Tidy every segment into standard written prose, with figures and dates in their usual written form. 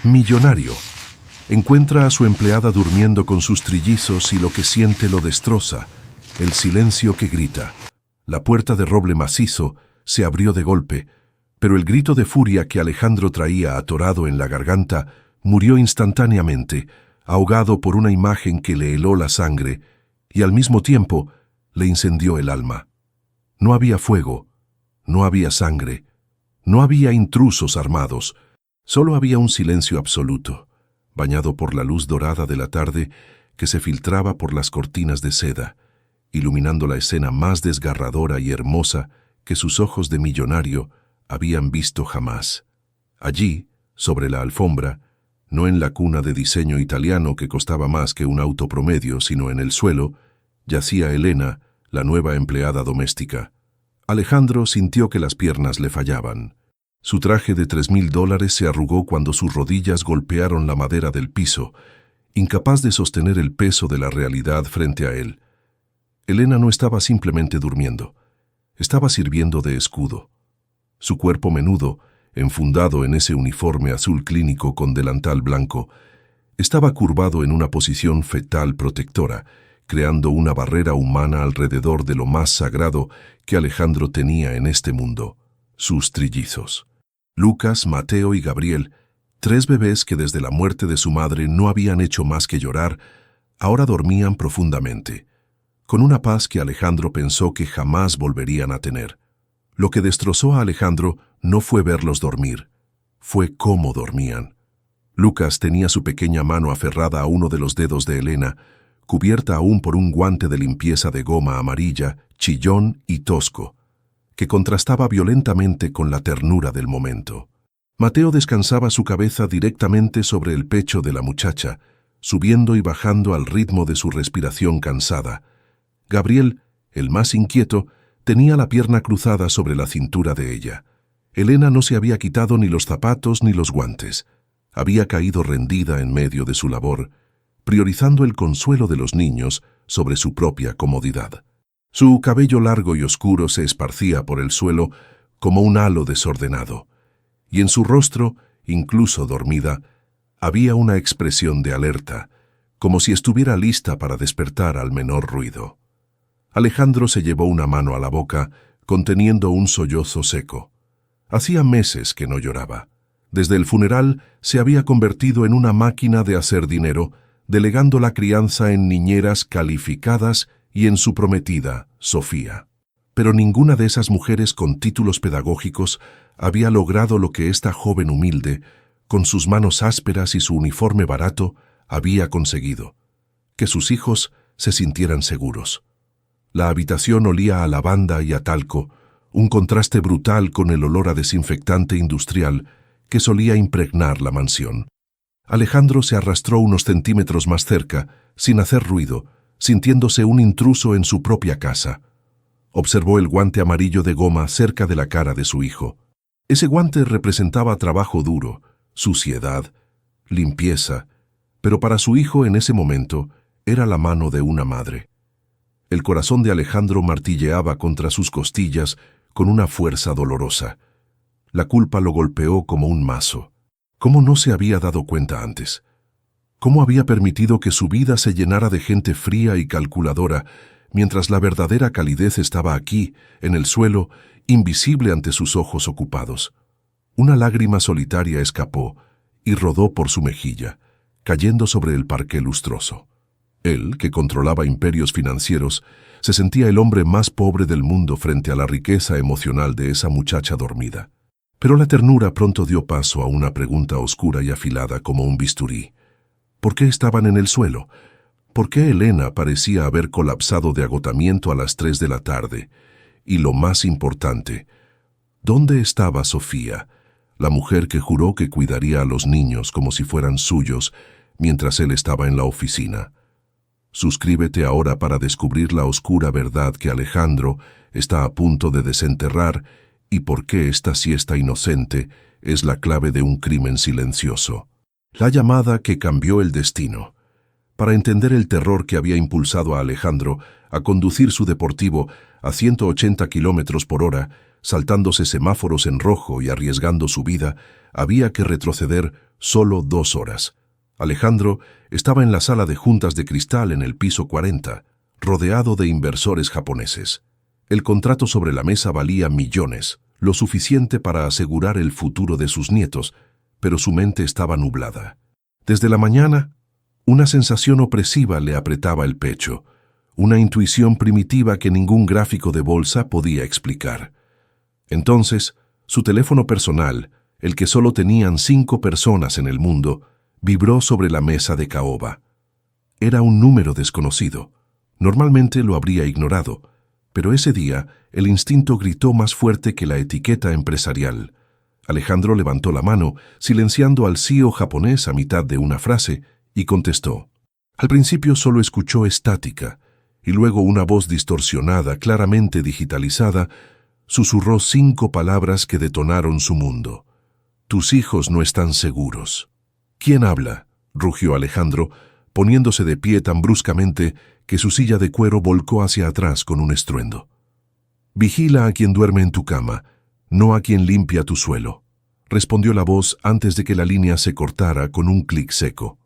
Millonario. Encuentra a su empleada durmiendo con sus trillizos y lo que siente lo destroza. El silencio que grita. La puerta de roble macizo se abrió de golpe, pero el grito de furia que Alejandro traía atorado en la garganta murió instantáneamente, ahogado por una imagen que le heló la sangre y al mismo tiempo le incendió el alma. No había fuego, no había sangre, no había intrusos armados, solo había un silencio absoluto, bañado por la luz dorada de la tarde que se filtraba por las cortinas de seda, iluminando la escena más desgarradora y hermosa que sus ojos de millonario habían visto jamás. Allí, sobre la alfombra, no en la cuna de diseño italiano que costaba más que un auto promedio, sino en el suelo, yacía Elena, la nueva empleada doméstica. Alejandro sintió que las piernas le fallaban. Su traje de $3,000 se arrugó cuando sus rodillas golpearon la madera del piso, incapaz de sostener el peso de la realidad frente a él. Elena no estaba simplemente durmiendo, estaba sirviendo de escudo. Su cuerpo menudo, enfundado en ese uniforme azul clínico con delantal blanco, estaba curvado en una posición fetal protectora, creando una barrera humana alrededor de lo más sagrado que Alejandro tenía en este mundo, sus trillizos. Lucas, Mateo y Gabriel, 3 bebés que desde la muerte de su madre no habían hecho más que llorar, ahora dormían profundamente, con una paz que Alejandro pensó que jamás volverían a tener. Lo que destrozó a Alejandro no fue verlos dormir, fue cómo dormían. Lucas tenía su pequeña mano aferrada a uno de los dedos de Elena, cubierta aún por un guante de limpieza de goma amarilla, chillón y tosco, que contrastaba violentamente con la ternura del momento. Mateo descansaba su cabeza directamente sobre el pecho de la muchacha, subiendo y bajando al ritmo de su respiración cansada. Gabriel, el más inquieto, tenía la pierna cruzada sobre la cintura de ella. Elena no se había quitado ni los zapatos ni los guantes. Había caído rendida en medio de su labor, priorizando el consuelo de los niños sobre su propia comodidad. Su cabello largo y oscuro se esparcía por el suelo como un halo desordenado, y en su rostro, incluso dormida, había una expresión de alerta, como si estuviera lista para despertar al menor ruido. Alejandro se llevó una mano a la boca, conteniendo un sollozo seco. Hacía meses que no lloraba. Desde el funeral se había convertido en una máquina de hacer dinero, delegando la crianza en niñeras calificadas y en su prometida, Sofía. Pero ninguna de esas mujeres con títulos pedagógicos había logrado lo que esta joven humilde, con sus manos ásperas y su uniforme barato, había conseguido: que sus hijos se sintieran seguros. La habitación olía a lavanda y a talco, un contraste brutal con el olor a desinfectante industrial que solía impregnar la mansión. Alejandro se arrastró unos centímetros más cerca, sin hacer ruido, sintiéndose un intruso en su propia casa. Observó el guante amarillo de goma cerca de la cara de su hijo. Ese guante representaba trabajo duro, suciedad, limpieza, pero para su hijo en ese momento era la mano de una madre. El corazón de Alejandro martilleaba contra sus costillas con una fuerza dolorosa. La culpa lo golpeó como un mazo. ¿Cómo no se había dado cuenta antes? ¿Cómo había permitido que su vida se llenara de gente fría y calculadora, mientras la verdadera calidez estaba aquí, en el suelo, invisible ante sus ojos ocupados? Una lágrima solitaria escapó y rodó por su mejilla, cayendo sobre el parqué lustroso. Él, que controlaba imperios financieros, se sentía el hombre más pobre del mundo frente a la riqueza emocional de esa muchacha dormida. Pero la ternura pronto dio paso a una pregunta oscura y afilada como un bisturí. ¿Por qué estaban en el suelo? ¿Por qué Elena parecía haber colapsado de agotamiento a las 3 de la tarde? Y lo más importante, ¿dónde estaba Sofía, la mujer que juró que cuidaría a los niños como si fueran suyos mientras él estaba en la oficina? Suscríbete ahora para descubrir la oscura verdad que Alejandro está a punto de desenterrar y por qué esta siesta inocente es la clave de un crimen silencioso. La llamada que cambió el destino. Para entender el terror que había impulsado a Alejandro a conducir su deportivo a 180 kilómetros por hora, saltándose semáforos en rojo y arriesgando su vida, había que retroceder Solo 2 horas. Alejandro estaba en la sala de juntas de cristal en el piso 40, rodeado de inversores japoneses. El contrato sobre la mesa valía millones, lo suficiente para asegurar el futuro de sus nietos, pero su mente estaba nublada. Desde la mañana, una sensación opresiva le apretaba el pecho, una intuición primitiva que ningún gráfico de bolsa podía explicar. Entonces, su teléfono personal, el que solo tenían 5 personas en el mundo, vibró sobre la mesa de caoba. Era un número desconocido. Normalmente lo habría ignorado, pero ese día el instinto gritó más fuerte que la etiqueta empresarial. Alejandro levantó la mano, silenciando al CEO japonés a mitad de una frase, y contestó. Al principio solo escuchó estática, y luego una voz distorsionada, claramente digitalizada, susurró 5 palabras que detonaron su mundo. «Tus hijos no están seguros». «¿Quién habla?», rugió Alejandro, poniéndose de pie tan bruscamente que su silla de cuero volcó hacia atrás con un estruendo. «Vigila a quien duerme en tu cama, no a quien limpia tu suelo», respondió la voz antes de que la línea se cortara con un clic seco.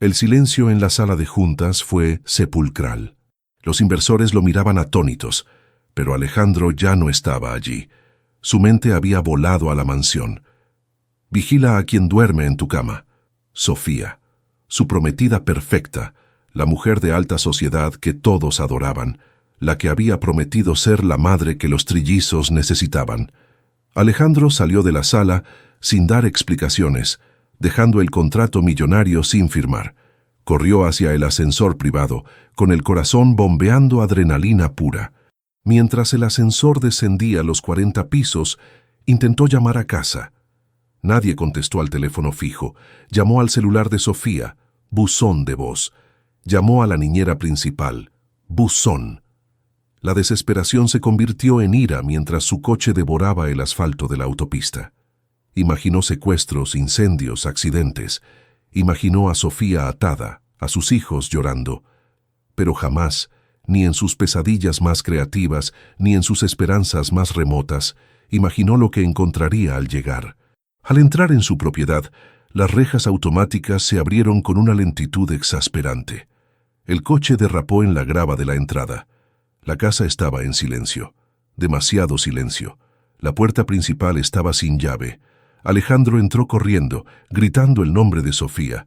El silencio en la sala de juntas fue sepulcral. Los inversores lo miraban atónitos, pero Alejandro ya no estaba allí. Su mente había volado a la mansión. «Vigila a quien duerme en tu cama». Sofía, su prometida perfecta, la mujer de alta sociedad que todos adoraban, la que había prometido ser la madre que los trillizos necesitaban. Alejandro salió de la sala sin dar explicaciones, dejando el contrato millonario sin firmar. Corrió hacia el ascensor privado, con el corazón bombeando adrenalina pura. Mientras el ascensor descendía los 40 pisos, intentó llamar a casa. Nadie contestó al teléfono fijo. Llamó al celular de Sofía, buzón de voz. Llamó a la niñera principal, buzón. La desesperación se convirtió en ira mientras su coche devoraba el asfalto de la autopista. Imaginó secuestros, incendios, accidentes. Imaginó a Sofía atada, a sus hijos llorando. Pero jamás, ni en sus pesadillas más creativas, ni en sus esperanzas más remotas, imaginó lo que encontraría al llegar. Al entrar en su propiedad, las rejas automáticas se abrieron con una lentitud exasperante. El coche derrapó en la grava de la entrada. La casa estaba en silencio, demasiado silencio. La puerta principal estaba sin llave. Alejandro entró corriendo, gritando el nombre de Sofía,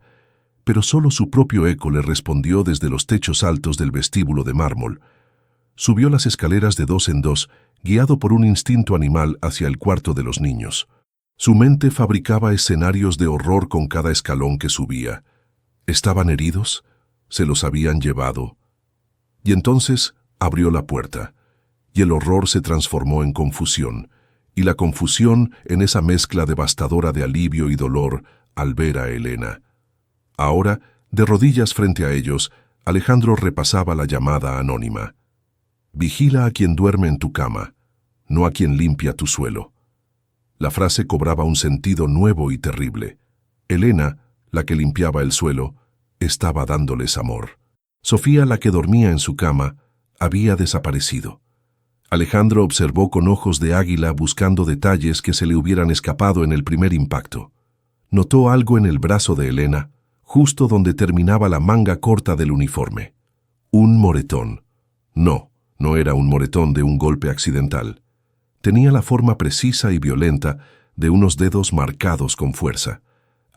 pero solo su propio eco le respondió desde los techos altos del vestíbulo de mármol. Subió las escaleras de 2 en 2, guiado por un instinto animal hacia el cuarto de los niños. Su mente fabricaba escenarios de horror con cada escalón que subía. ¿Estaban heridos? ¿Se los habían llevado? Y entonces abrió la puerta, y el horror se transformó en confusión, y la confusión en esa mezcla devastadora de alivio y dolor al ver a Elena. Ahora, de rodillas frente a ellos, Alejandro repasaba la llamada anónima. «Vigila a quien duerme en tu cama, no a quien limpia tu suelo». La frase cobraba un sentido nuevo y terrible. Elena, la que limpiaba el suelo, estaba dándoles amor. Sofía, la que dormía en su cama, había desaparecido. Alejandro observó con ojos de águila buscando detalles que se le hubieran escapado en el primer impacto. Notó algo en el brazo de Elena, justo donde terminaba la manga corta del uniforme. Un moretón. No era un moretón de un golpe accidental. Tenía la forma precisa y violenta de unos dedos marcados con fuerza.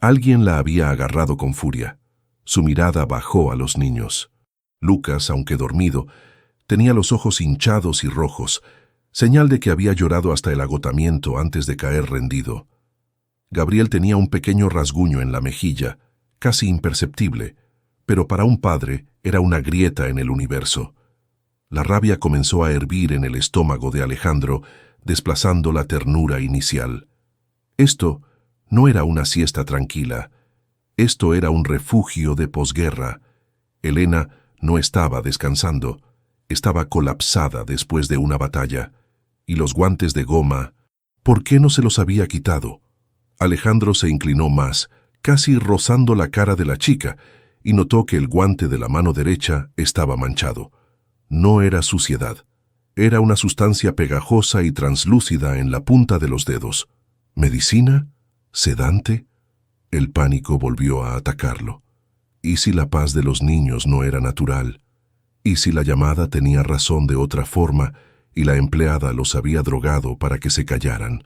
Alguien la había agarrado con furia. Su mirada bajó a los niños. Lucas, aunque dormido, tenía los ojos hinchados y rojos, señal de que había llorado hasta el agotamiento antes de caer rendido. Gabriel tenía un pequeño rasguño en la mejilla, casi imperceptible, pero para un padre era una grieta en el universo. La rabia comenzó a hervir en el estómago de Alejandro, desplazando la ternura inicial. Esto no era una siesta tranquila. Esto era un refugio de posguerra. Elena no estaba descansando. Estaba colapsada después de una batalla. Y los guantes de goma, ¿por qué no se los había quitado? Alejandro se inclinó más, casi rozando la cara de la chica, y notó que el guante de la mano derecha estaba manchado. No era suciedad. Era una sustancia pegajosa y translúcida en la punta de los dedos. ¿Medicina? ¿Sedante? El pánico volvió a atacarlo. ¿Y si la paz de los niños no era natural? ¿Y si la llamada tenía razón de otra forma y la empleada los había drogado para que se callaran?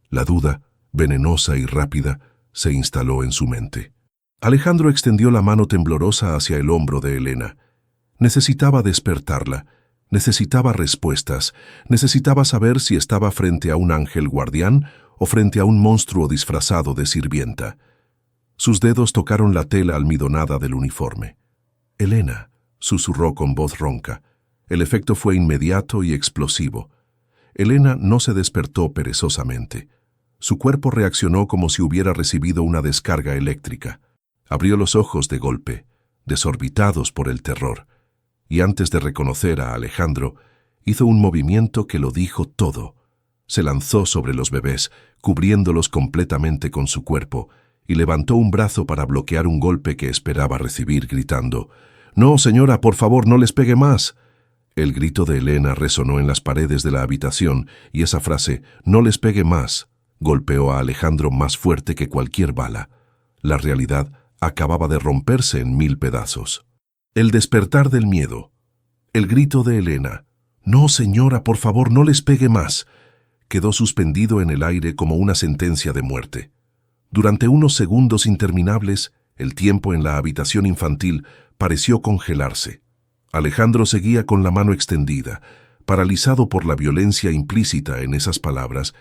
La duda, venenosa y rápida, se instaló en su mente. Alejandro extendió la mano temblorosa hacia el hombro de Elena. Necesitaba despertarla, necesitaba respuestas, necesitaba saber si estaba frente a un ángel guardián o frente a un monstruo disfrazado de sirvienta. Sus dedos tocaron la tela almidonada del uniforme. «Elena», susurró con voz ronca. El efecto fue inmediato y explosivo. Elena no se despertó perezosamente. Su cuerpo reaccionó como si hubiera recibido una descarga eléctrica. Abrió los ojos de golpe, desorbitados por el terror, y antes de reconocer a Alejandro, hizo un movimiento que lo dijo todo. Se lanzó sobre los bebés, cubriéndolos completamente con su cuerpo, y levantó un brazo para bloquear un golpe que esperaba recibir, gritando: «No, señora, por favor, no les pegue más». El grito de Elena resonó en las paredes de la habitación, y esa frase, «no les pegue más», golpeó a Alejandro más fuerte que cualquier bala. La realidad acababa de romperse en 1000 pedazos. El despertar del miedo. El grito de Elena: «No, señora, por favor, no les pegue más», quedó suspendido en el aire como una sentencia de muerte. Durante unos segundos interminables, el tiempo en la habitación infantil pareció congelarse. Alejandro seguía con la mano extendida, paralizado por la violencia implícita en esas palabras,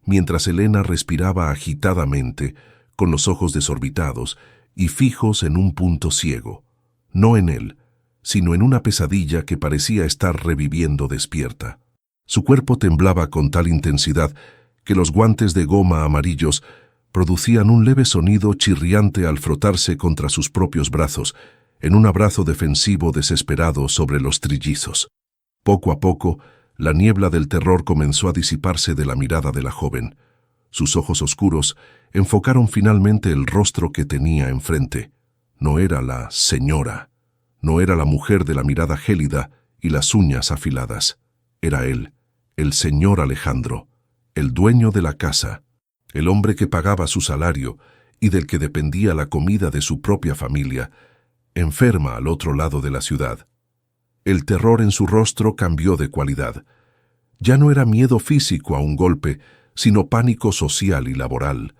mientras Elena respiraba agitadamente, con los ojos desorbitados y fijos en un punto ciego, no en él, sino en una pesadilla que parecía estar reviviendo despierta. Su cuerpo temblaba con tal intensidad que los guantes de goma amarillos producían un leve sonido chirriante al frotarse contra sus propios brazos, en un abrazo defensivo desesperado sobre los trillizos. Poco a poco, la niebla del terror comenzó a disiparse de la mirada de la joven. Sus ojos oscuros enfocaron finalmente el rostro que tenía enfrente. No era la señora, no era la mujer de la mirada gélida y las uñas afiladas. Era él, el señor Alejandro, el dueño de la casa, el hombre que pagaba su salario y del que dependía la comida de su propia familia, enferma al otro lado de la ciudad. El terror en su rostro cambió de cualidad. Ya no era miedo físico a un golpe, sino pánico social y laboral.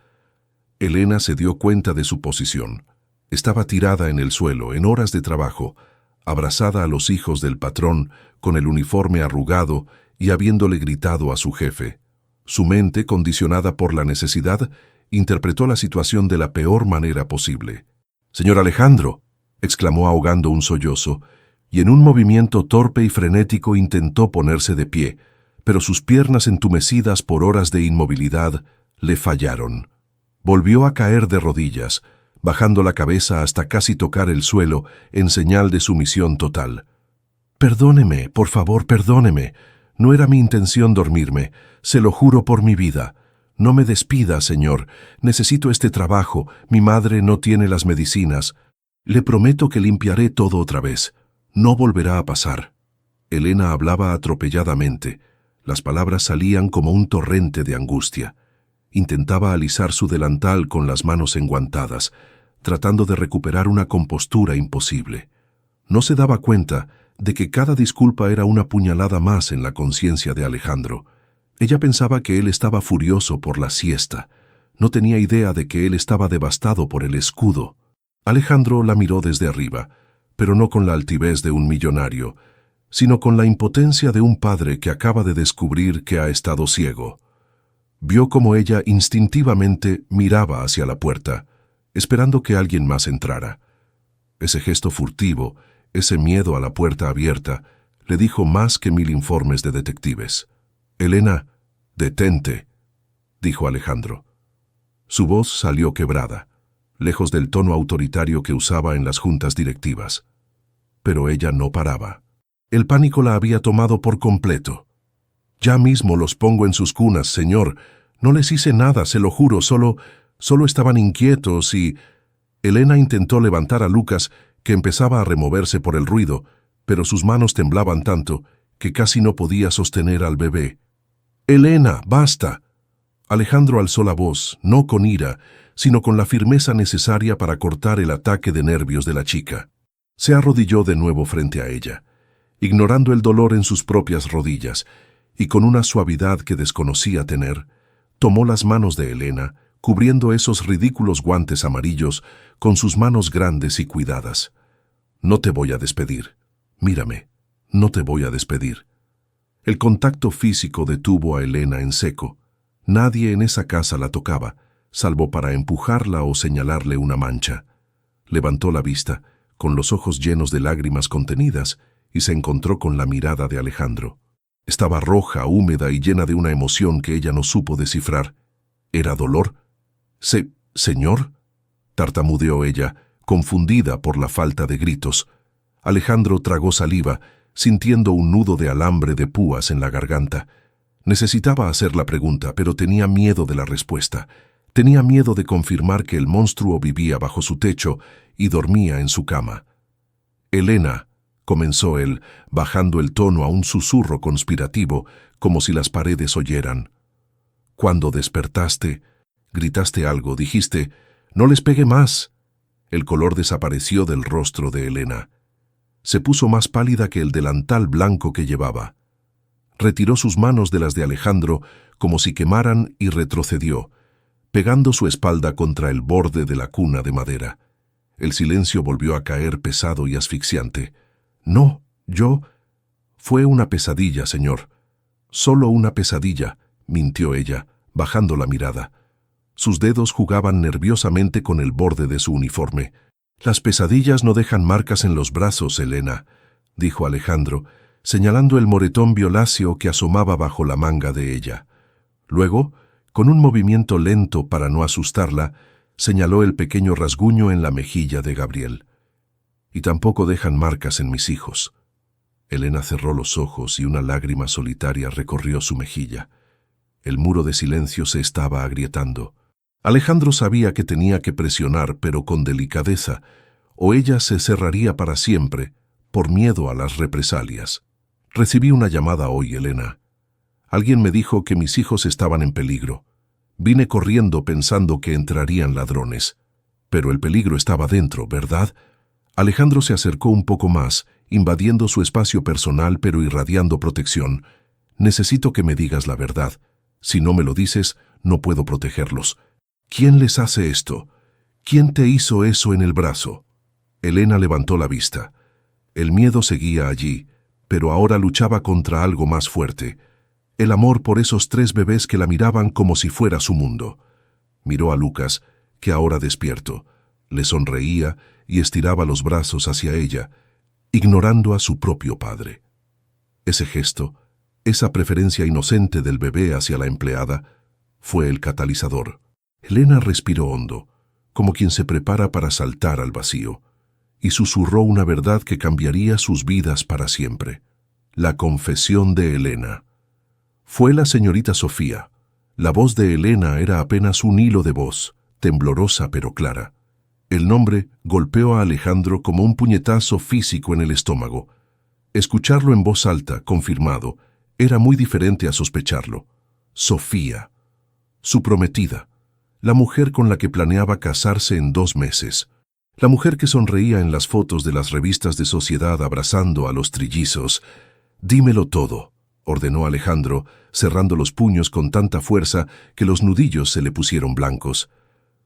Elena se dio cuenta de su posición. Estaba tirada en el suelo, en horas de trabajo, abrazada a los hijos del patrón, con el uniforme arrugado y habiéndole gritado a su jefe. Su mente, condicionada por la necesidad, interpretó la situación de la peor manera posible. «Señor Alejandro», exclamó ahogando un sollozo, y en un movimiento torpe y frenético intentó ponerse de pie, pero sus piernas entumecidas por horas de inmovilidad le fallaron. Volvió a caer de rodillas, bajando la cabeza hasta casi tocar el suelo en señal de sumisión total. «Perdóneme, por favor, perdóneme. No era mi intención dormirme, se lo juro por mi vida. No me despida, señor. Necesito este trabajo, mi madre no tiene las medicinas. Le prometo que limpiaré todo otra vez. No volverá a pasar». Elena hablaba atropelladamente. Las palabras salían como un torrente de angustia. Intentaba alisar su delantal con las manos enguantadas, tratando de recuperar una compostura imposible. No se daba cuenta de que cada disculpa era una puñalada más en la conciencia de Alejandro. Ella pensaba que él estaba furioso por la siesta. No tenía idea de que él estaba devastado por el escudo. Alejandro la miró desde arriba, pero no con la altivez de un millonario, sino con la impotencia de un padre que acaba de descubrir que ha estado ciego. Vio cómo ella instintivamente miraba hacia la puerta, esperando que alguien más entrara. Ese gesto furtivo, ese miedo a la puerta abierta, le dijo más que 1000 informes de detectives. «Elena, detente», dijo Alejandro. Su voz salió quebrada, lejos del tono autoritario que usaba en las juntas directivas. Pero ella no paraba. El pánico la había tomado por completo. «Ya mismo los pongo en sus cunas, señor. No les hice nada, se lo juro, solo estaban inquietos y...» Elena intentó levantar a Lucas, que empezaba a removerse por el ruido, pero sus manos temblaban tanto que casi no podía sostener al bebé. «Elena, basta». Alejandro alzó la voz, no con ira, sino con la firmeza necesaria para cortar el ataque de nervios de la chica. Se arrodilló de nuevo frente a ella, ignorando el dolor en sus propias rodillas, y con una suavidad que desconocía tener, tomó las manos de Elena, cubriendo esos ridículos guantes amarillos con sus manos grandes y cuidadas. «No te voy a despedir. Mírame, no te voy a despedir». El contacto físico detuvo a Elena en seco. Nadie en esa casa la tocaba, salvo para empujarla o señalarle una mancha. Levantó la vista, con los ojos llenos de lágrimas contenidas, y se encontró con la mirada de Alejandro. Estaba roja, húmeda y llena de una emoción que ella no supo descifrar. ¿Era dolor? «Señor», tartamudeó ella, confundida por la falta de gritos. Alejandro tragó saliva, sintiendo un nudo de alambre de púas en la garganta. Necesitaba hacer la pregunta, pero tenía miedo de la respuesta. Tenía miedo de confirmar que el monstruo vivía bajo su techo y dormía en su cama. «Elena», comenzó él, bajando el tono a un susurro conspirativo, como si las paredes oyeran. «Cuando despertaste, gritaste algo, dijiste, «No les pegue más». El color desapareció del rostro de Elena. Se puso más pálida que el delantal blanco que llevaba. Retiró sus manos de las de Alejandro como si quemaran y retrocedió, pegando su espalda contra el borde de la cuna de madera. El silencio volvió a caer pesado y asfixiante. «No, Fue una pesadilla, señor. Solo una pesadilla», mintió ella, bajando la mirada. Sus dedos jugaban nerviosamente con el borde de su uniforme. «Las pesadillas no dejan marcas en los brazos, Elena», dijo Alejandro, señalando el moretón violáceo que asomaba bajo la manga de ella. Luego, con un movimiento lento para no asustarla, señaló el pequeño rasguño en la mejilla de Gabriel. «Y tampoco dejan marcas en mis hijos». Elena cerró los ojos y una lágrima solitaria recorrió su mejilla. El muro de silencio se estaba agrietando. Alejandro sabía que tenía que presionar, pero con delicadeza, o ella se cerraría para siempre, por miedo a las represalias. «Recibí una llamada hoy, Elena. Alguien me dijo que mis hijos estaban en peligro. Vine corriendo pensando que entrarían ladrones. Pero el peligro estaba dentro, ¿verdad?» Alejandro se acercó un poco más, invadiendo su espacio personal pero irradiando protección. «Necesito que me digas la verdad. Si no me lo dices, no puedo protegerlos. ¿Quién les hace esto? ¿Quién te hizo eso en el brazo?» Elena levantó la vista. El miedo seguía allí, pero ahora luchaba contra algo más fuerte. El amor por esos 3 bebés que la miraban como si fuera su mundo. Miró a Lucas, que ahora despierto. Le sonreía y estiraba los brazos hacia ella, ignorando a su propio padre. Ese gesto, esa preferencia inocente del bebé hacia la empleada, fue el catalizador. Elena respiró hondo, como quien se prepara para saltar al vacío, y susurró una verdad que cambiaría sus vidas para siempre. La confesión de Elena. Fue la señorita Sofía. La voz de Elena era apenas un hilo de voz, temblorosa pero clara. El nombre golpeó a Alejandro como un puñetazo físico en el estómago. Escucharlo en voz alta, confirmado, era muy diferente a sospecharlo. Sofía. Su prometida. La mujer con la que planeaba casarse en 2 meses. La mujer que sonreía en las fotos de las revistas de sociedad abrazando a los trillizos. «Dímelo todo», ordenó Alejandro, cerrando los puños con tanta fuerza que los nudillos se le pusieron blancos.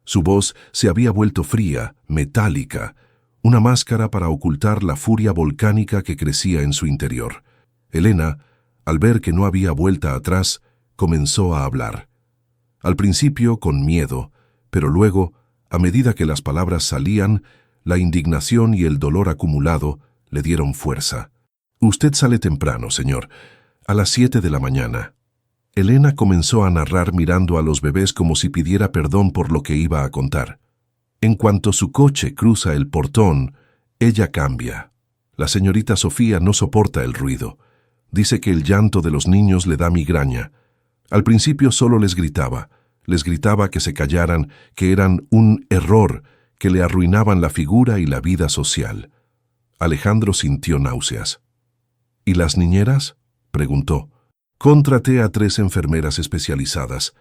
Su voz se había vuelto fría, metálica, una máscara para ocultar la furia volcánica que crecía en su interior. Elena, al ver que no había vuelta atrás, comenzó a hablar. Al principio con miedo, pero luego, a medida que las palabras salían, la indignación y el dolor acumulado le dieron fuerza. «Usted sale temprano, señor, a las 7 de la mañana». Elena comenzó a narrar mirando a los bebés como si pidiera perdón por lo que iba a contar. En cuanto su coche cruza el portón, ella cambia. La señorita Sofía no soporta el ruido. Dice que el llanto de los niños le da migraña. Al principio solo les gritaba que se callaran, que eran un error, que le arruinaban la figura y la vida social. Alejandro sintió náuseas. «¿Y las niñeras?», preguntó. «Contraté a 3 enfermeras especializadas.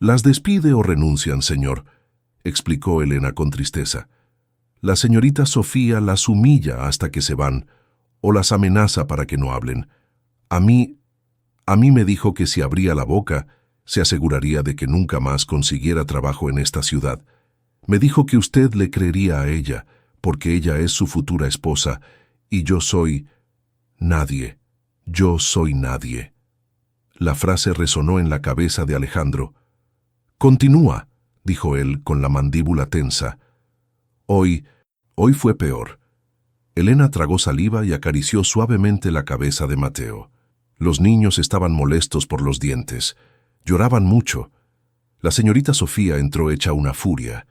Las despide o renuncian, señor. explicó Elena con tristeza. La señorita Sofía las humilla hasta que se van, o las amenaza para que no hablen. A mí me dijo que si abría la boca, se aseguraría de que nunca más consiguiera trabajo en esta ciudad. Me dijo que usted le creería a ella, porque ella es su futura esposa, y yo soy nadie. Yo soy nadie. La frase resonó en la cabeza de Alejandro. Continúa, dijo él con la mandíbula tensa. Hoy fue peor. Elena tragó saliva y acarició suavemente la cabeza de Mateo. Los niños estaban molestos por los dientes. Lloraban mucho. La señorita Sofía entró hecha una furia.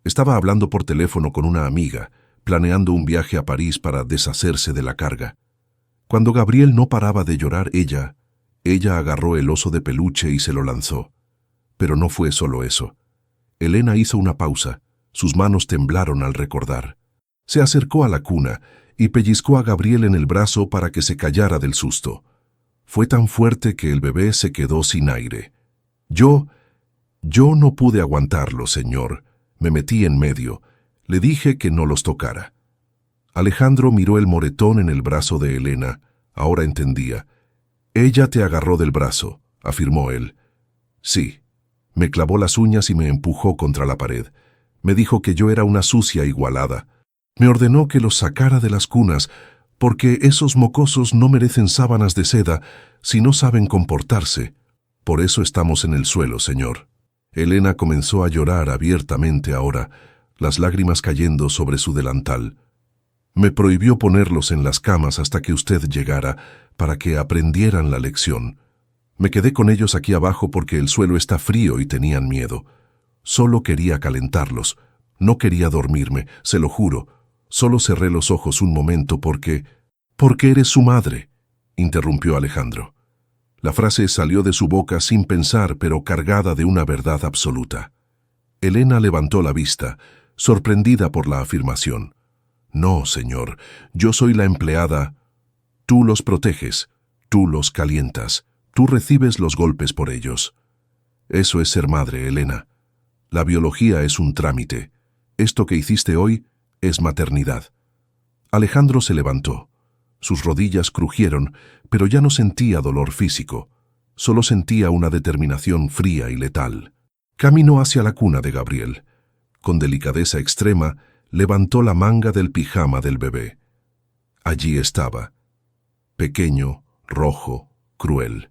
Estaba hablando por teléfono con una amiga, planeando un viaje a París para deshacerse de la carga. Cuando Gabriel no paraba de llorar, ella agarró el oso de peluche y se lo lanzó. Pero no fue solo eso. Elena hizo una pausa. Sus manos temblaron al recordar. Se acercó a la cuna y pellizcó a Gabriel en el brazo para que se callara del susto. Fue tan fuerte que el bebé se quedó sin aire. Yo no pude aguantarlo, señor. Me metí en medio. Le dije que no los tocara. Alejandro miró el moretón en el brazo de Elena. Ahora entendía. Ella te agarró del brazo, afirmó él. Sí. Me clavó las uñas y me empujó contra la pared. Me dijo que yo era una sucia igualada. Me ordenó que los sacara de las cunas, porque esos mocosos no merecen sábanas de seda si no saben comportarse. Por eso estamos en el suelo, señor. Elena comenzó a llorar abiertamente ahora, las lágrimas cayendo sobre su delantal. Me prohibió ponerlos en las camas hasta que usted llegara, para que aprendieran la lección. Me quedé con ellos aquí abajo porque el suelo está frío y tenían miedo. Solo quería calentarlos. No quería dormirme, se lo juro. Solo cerré los ojos un momento porque eres su madre, interrumpió Alejandro. La frase salió de su boca sin pensar, pero cargada de una verdad absoluta. Elena levantó la vista, sorprendida por la afirmación. No, señor, yo soy la empleada. Tú los proteges, tú los calientas, tú recibes los golpes por ellos. Eso es ser madre, Elena. La biología es un trámite. Esto que hiciste hoy es maternidad. Alejandro se levantó. Sus rodillas crujieron, pero ya no sentía dolor físico. Solo sentía una determinación fría y letal. Caminó hacia la cuna de Gabriel. Con delicadeza extrema, levantó la manga del pijama del bebé. Allí estaba. Pequeño, rojo, cruel.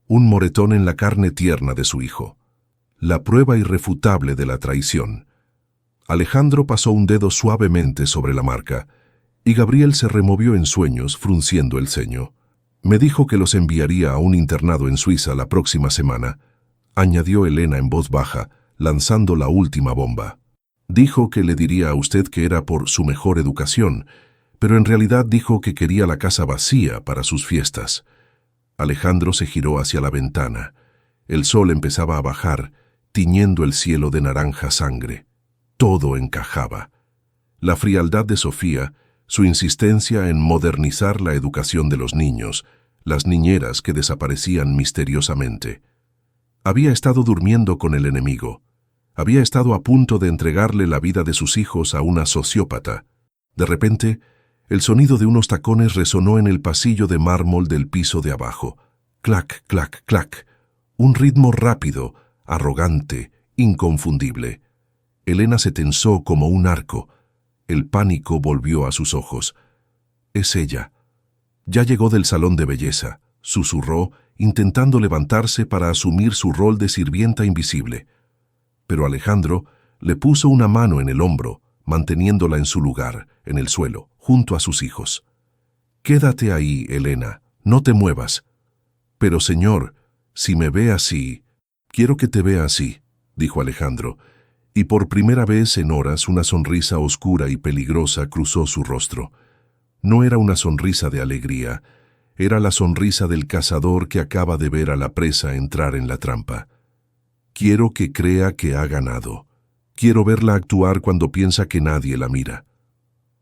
Un moretón en la carne tierna de su hijo. La prueba irrefutable de la traición. Alejandro pasó un dedo suavemente sobre la marca, y Gabriel se removió en sueños, frunciendo el ceño. Me dijo que los enviaría a un internado en Suiza la próxima semana, añadió Elena en voz baja, lanzando la última bomba. Dijo que le diría a usted que era por su mejor educación, pero en realidad dijo que quería la casa vacía para sus fiestas. Alejandro se giró hacia la ventana. El sol empezaba a bajar, tiñendo el cielo de naranja sangre. Todo encajaba. La frialdad de Sofía, su insistencia en modernizar la educación de los niños, las niñeras que desaparecían misteriosamente. Había estado durmiendo con el enemigo. Había estado a punto de entregarle la vida de sus hijos a una sociópata. De repente, el sonido de unos tacones resonó en el pasillo de mármol del piso de abajo. Clac, clac, clac. Un ritmo rápido, arrogante, inconfundible. Elena se tensó como un arco. El pánico volvió a sus ojos. Es ella. Ya llegó del salón de belleza, susurró, intentando levantarse para asumir su rol de sirvienta invisible. Pero Alejandro le puso una mano en el hombro, manteniéndola en su lugar, en el suelo, junto a sus hijos. Quédate ahí, Elena, no te muevas. Pero señor, si me ve así, quiero que te vea así, dijo Alejandro, y por primera vez en horas una sonrisa oscura y peligrosa cruzó su rostro. No era una sonrisa de alegría, era la sonrisa del cazador que acaba de ver a la presa entrar en la trampa. Quiero que crea que ha ganado. Quiero verla actuar cuando piensa que nadie la mira.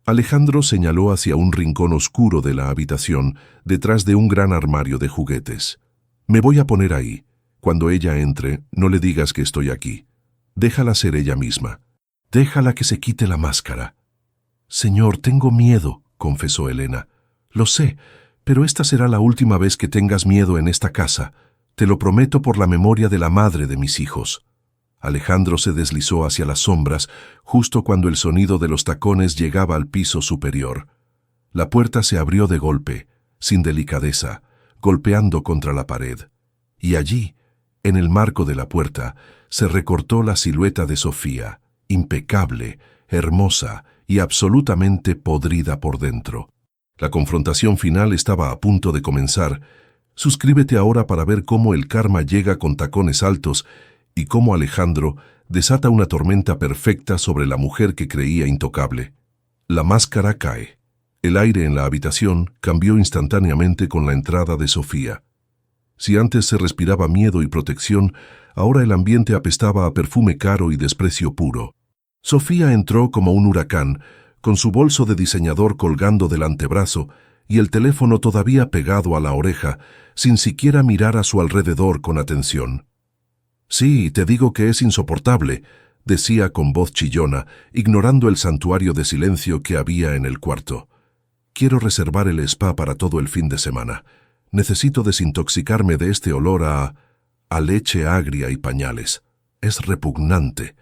Alejandro señaló hacia un rincón oscuro de la habitación, detrás de un gran armario de juguetes. Me voy a poner ahí. Cuando ella entre, no le digas que estoy aquí. Déjala ser ella misma. Déjala que se quite la máscara. Señor, tengo miedo, confesó Elena. Lo sé, pero esta será la última vez que tengas miedo en esta casa. Te lo prometo por la memoria de la madre de mis hijos. Alejandro se deslizó hacia las sombras, justo cuando el sonido de los tacones llegaba al piso superior. La puerta se abrió de golpe, sin delicadeza, golpeando contra la pared. Y allí, en el marco de la puerta, se recortó la silueta de Sofía, impecable, hermosa y absolutamente podrida por dentro. La confrontación final estaba a punto de comenzar. Suscríbete ahora para ver cómo el karma llega con tacones altos y cómo Alejandro desata una tormenta perfecta sobre la mujer que creía intocable. La máscara cae. El aire en la habitación cambió instantáneamente con la entrada de Sofía. Si antes se respiraba miedo y protección, ahora el ambiente apestaba a perfume caro y desprecio puro. Sofía entró como un huracán, con su bolso de diseñador colgando del antebrazo y el teléfono todavía pegado a la oreja, sin siquiera mirar a su alrededor con atención. «Sí, te digo que es insoportable», decía con voz chillona, ignorando el santuario de silencio que había en el cuarto. «Quiero reservar el spa para todo el fin de semana. Necesito desintoxicarme de este olor a leche agria y pañales. Es repugnante».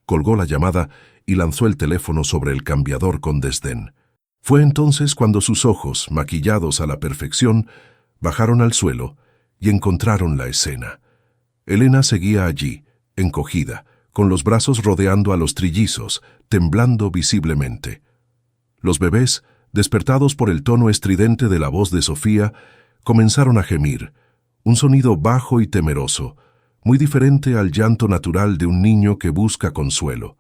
Colgó la llamada y lanzó el teléfono sobre el cambiador con desdén. Fue entonces cuando sus ojos, maquillados a la perfección, bajaron al suelo y encontraron la escena. Elena seguía allí, encogida, con los brazos rodeando a los trillizos, temblando visiblemente. Los bebés, despertados por el tono estridente de la voz de Sofía, comenzaron a gemir, un sonido bajo y temeroso, muy diferente al llanto natural de un niño que busca consuelo.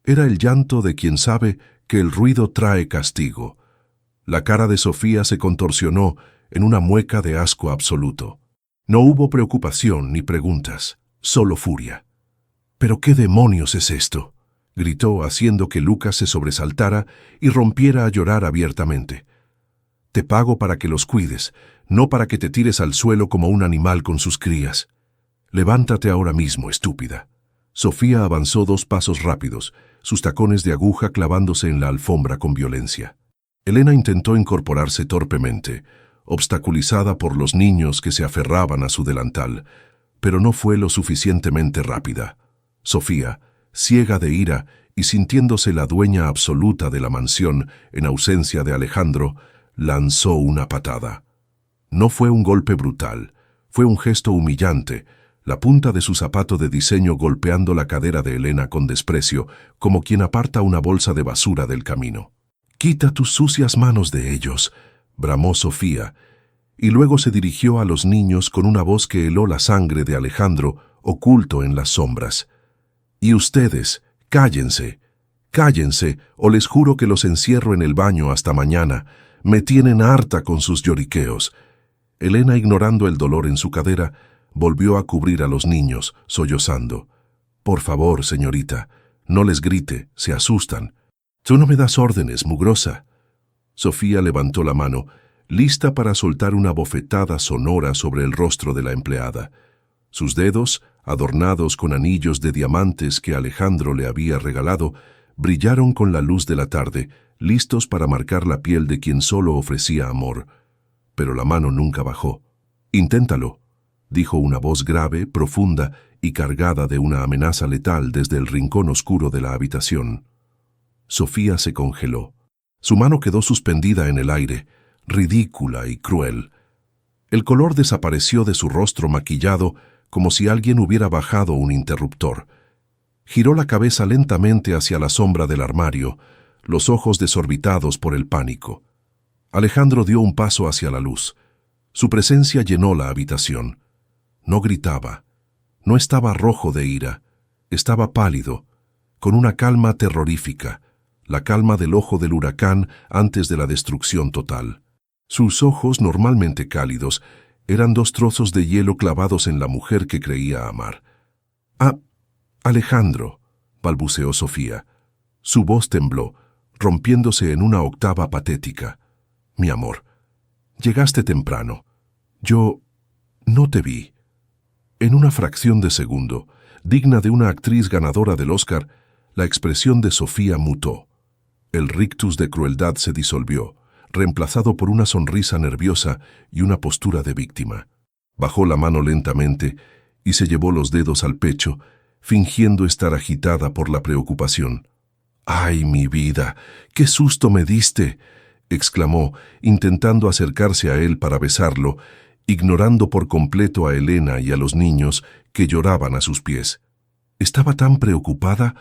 Era el llanto de quien sabe que el ruido trae castigo. La cara de Sofía se contorsionó en una mueca de asco absoluto. No hubo preocupación ni preguntas, solo furia. «¿Pero qué demonios es esto?», gritó haciendo que Lucas se sobresaltara y rompiera a llorar abiertamente. «Te pago para que los cuides, no para que te tires al suelo como un animal con sus crías. Levántate ahora mismo, estúpida». Sofía avanzó 2 pasos rápidos, sus tacones de aguja clavándose en la alfombra con violencia. Elena intentó incorporarse torpemente, obstaculizada por los niños que se aferraban a su delantal, pero no fue lo suficientemente rápida. Sofía, ciega de ira y sintiéndose la dueña absoluta de la mansión en ausencia de Alejandro, lanzó una patada. No fue un golpe brutal, fue un gesto humillante, la punta de su zapato de diseño golpeando la cadera de Elena con desprecio, como quien aparta una bolsa de basura del camino. «Quita tus sucias manos de ellos», bramó Sofía, y luego se dirigió a los niños con una voz que heló la sangre de Alejandro, oculto en las sombras. «Y ustedes, cállense, cállense, o les juro que los encierro en el baño hasta mañana. Me tienen harta con sus lloriqueos». Elena, ignorando el dolor en su cadera, volvió a cubrir a los niños, sollozando. «Por favor, señorita, no les grite, se asustan. Tú no me das órdenes, mugrosa». Sofía levantó la mano, lista para soltar una bofetada sonora sobre el rostro de la empleada. Sus dedos, adornados con anillos de diamantes que Alejandro le había regalado, brillaron con la luz de la tarde, listos para marcar la piel de quien solo ofrecía amor. Pero la mano nunca bajó. «Inténtalo», dijo una voz grave, profunda y cargada de una amenaza letal desde el rincón oscuro de la habitación. Sofía se congeló. Su mano quedó suspendida en el aire, ridícula y cruel. El color desapareció de su rostro maquillado como si alguien hubiera bajado un interruptor. Giró la cabeza lentamente hacia la sombra del armario, los ojos desorbitados por el pánico. Alejandro dio un paso hacia la luz. Su presencia llenó la habitación. No gritaba. No estaba rojo de ira. Estaba pálido, con una calma terrorífica, la calma del ojo del huracán antes de la destrucción total. Sus ojos, normalmente cálidos, eran 2 trozos de hielo clavados en la mujer que creía amar. «Ah, Alejandro», balbuceó Sofía. Su voz tembló, rompiéndose en una octava patética. «Mi amor, llegaste temprano. Yo no te vi». En una fracción de segundo, digna de una actriz ganadora del Oscar, La expresión de Sofía mutó. El rictus de crueldad se disolvió, reemplazado por una sonrisa nerviosa y una postura de víctima. Bajó la mano lentamente y se llevó los dedos al pecho, fingiendo estar agitada por la preocupación. «¡Ay, mi vida! ¡Qué susto me diste!», exclamó, intentando acercarse a él para besarlo, ignorando por completo a Elena y a los niños que lloraban a sus pies. Estaba tan preocupada.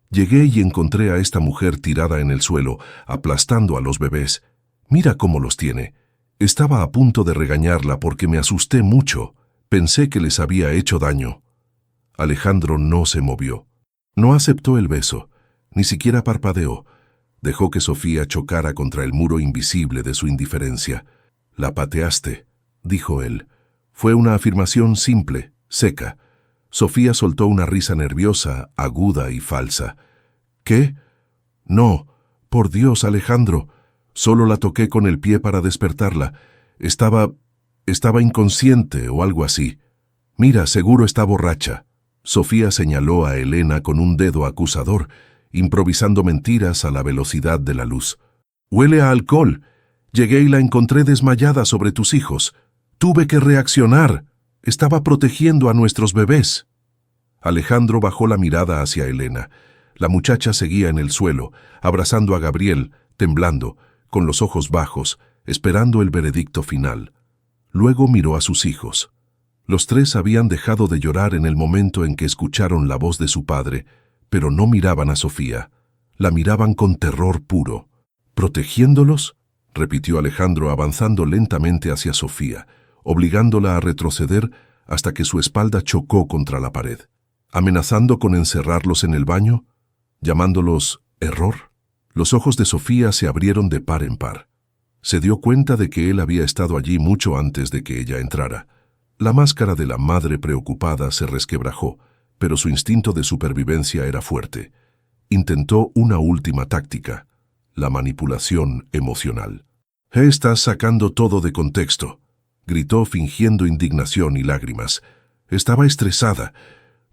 Llegué y encontré a esta mujer tirada en el suelo, aplastando a los bebés. Mira cómo los tiene. Estaba a punto de regañarla porque me asusté mucho. Pensé que les había hecho daño. Alejandro no se movió. No aceptó el beso, ni siquiera parpadeó. Dejó que Sofía chocara contra el muro invisible de su indiferencia. «La pateaste», dijo él. Fue una afirmación simple, seca. Sofía soltó una risa nerviosa, aguda y falsa. «¿Qué? No, por Dios, Alejandro. Solo la toqué con el pie para despertarla. Estaba inconsciente o algo así. Mira, seguro está borracha». Sofía señaló a Elena con un dedo acusador, improvisando mentiras a la velocidad de la luz. «Huele a alcohol. Llegué y la encontré desmayada sobre tus hijos. Tuve que reaccionar. Estaba protegiendo a nuestros bebés». Alejandro bajó la mirada hacia Elena. La muchacha seguía en el suelo, abrazando a Gabriel, temblando, con los ojos bajos, esperando el veredicto final. Luego miró a sus hijos. Los tres habían dejado de llorar en el momento en que escucharon la voz de su padre, pero no miraban a Sofía. La miraban con terror puro. «¿Protegiéndolos?», repitió Alejandro avanzando lentamente hacia Sofía, obligándola a retroceder hasta que su espalda chocó contra la pared. ¿Amenazando con encerrarlos en el baño? ¿Llamándolos error? Los ojos de Sofía se abrieron de par en par. Se dio cuenta de que él había estado allí mucho antes de que ella entrara. La máscara de la madre preocupada se resquebrajó, pero su instinto de supervivencia era fuerte. Intentó una última táctica, la manipulación emocional. «Estás sacando todo de contexto», gritó fingiendo indignación y lágrimas. «Estaba estresada.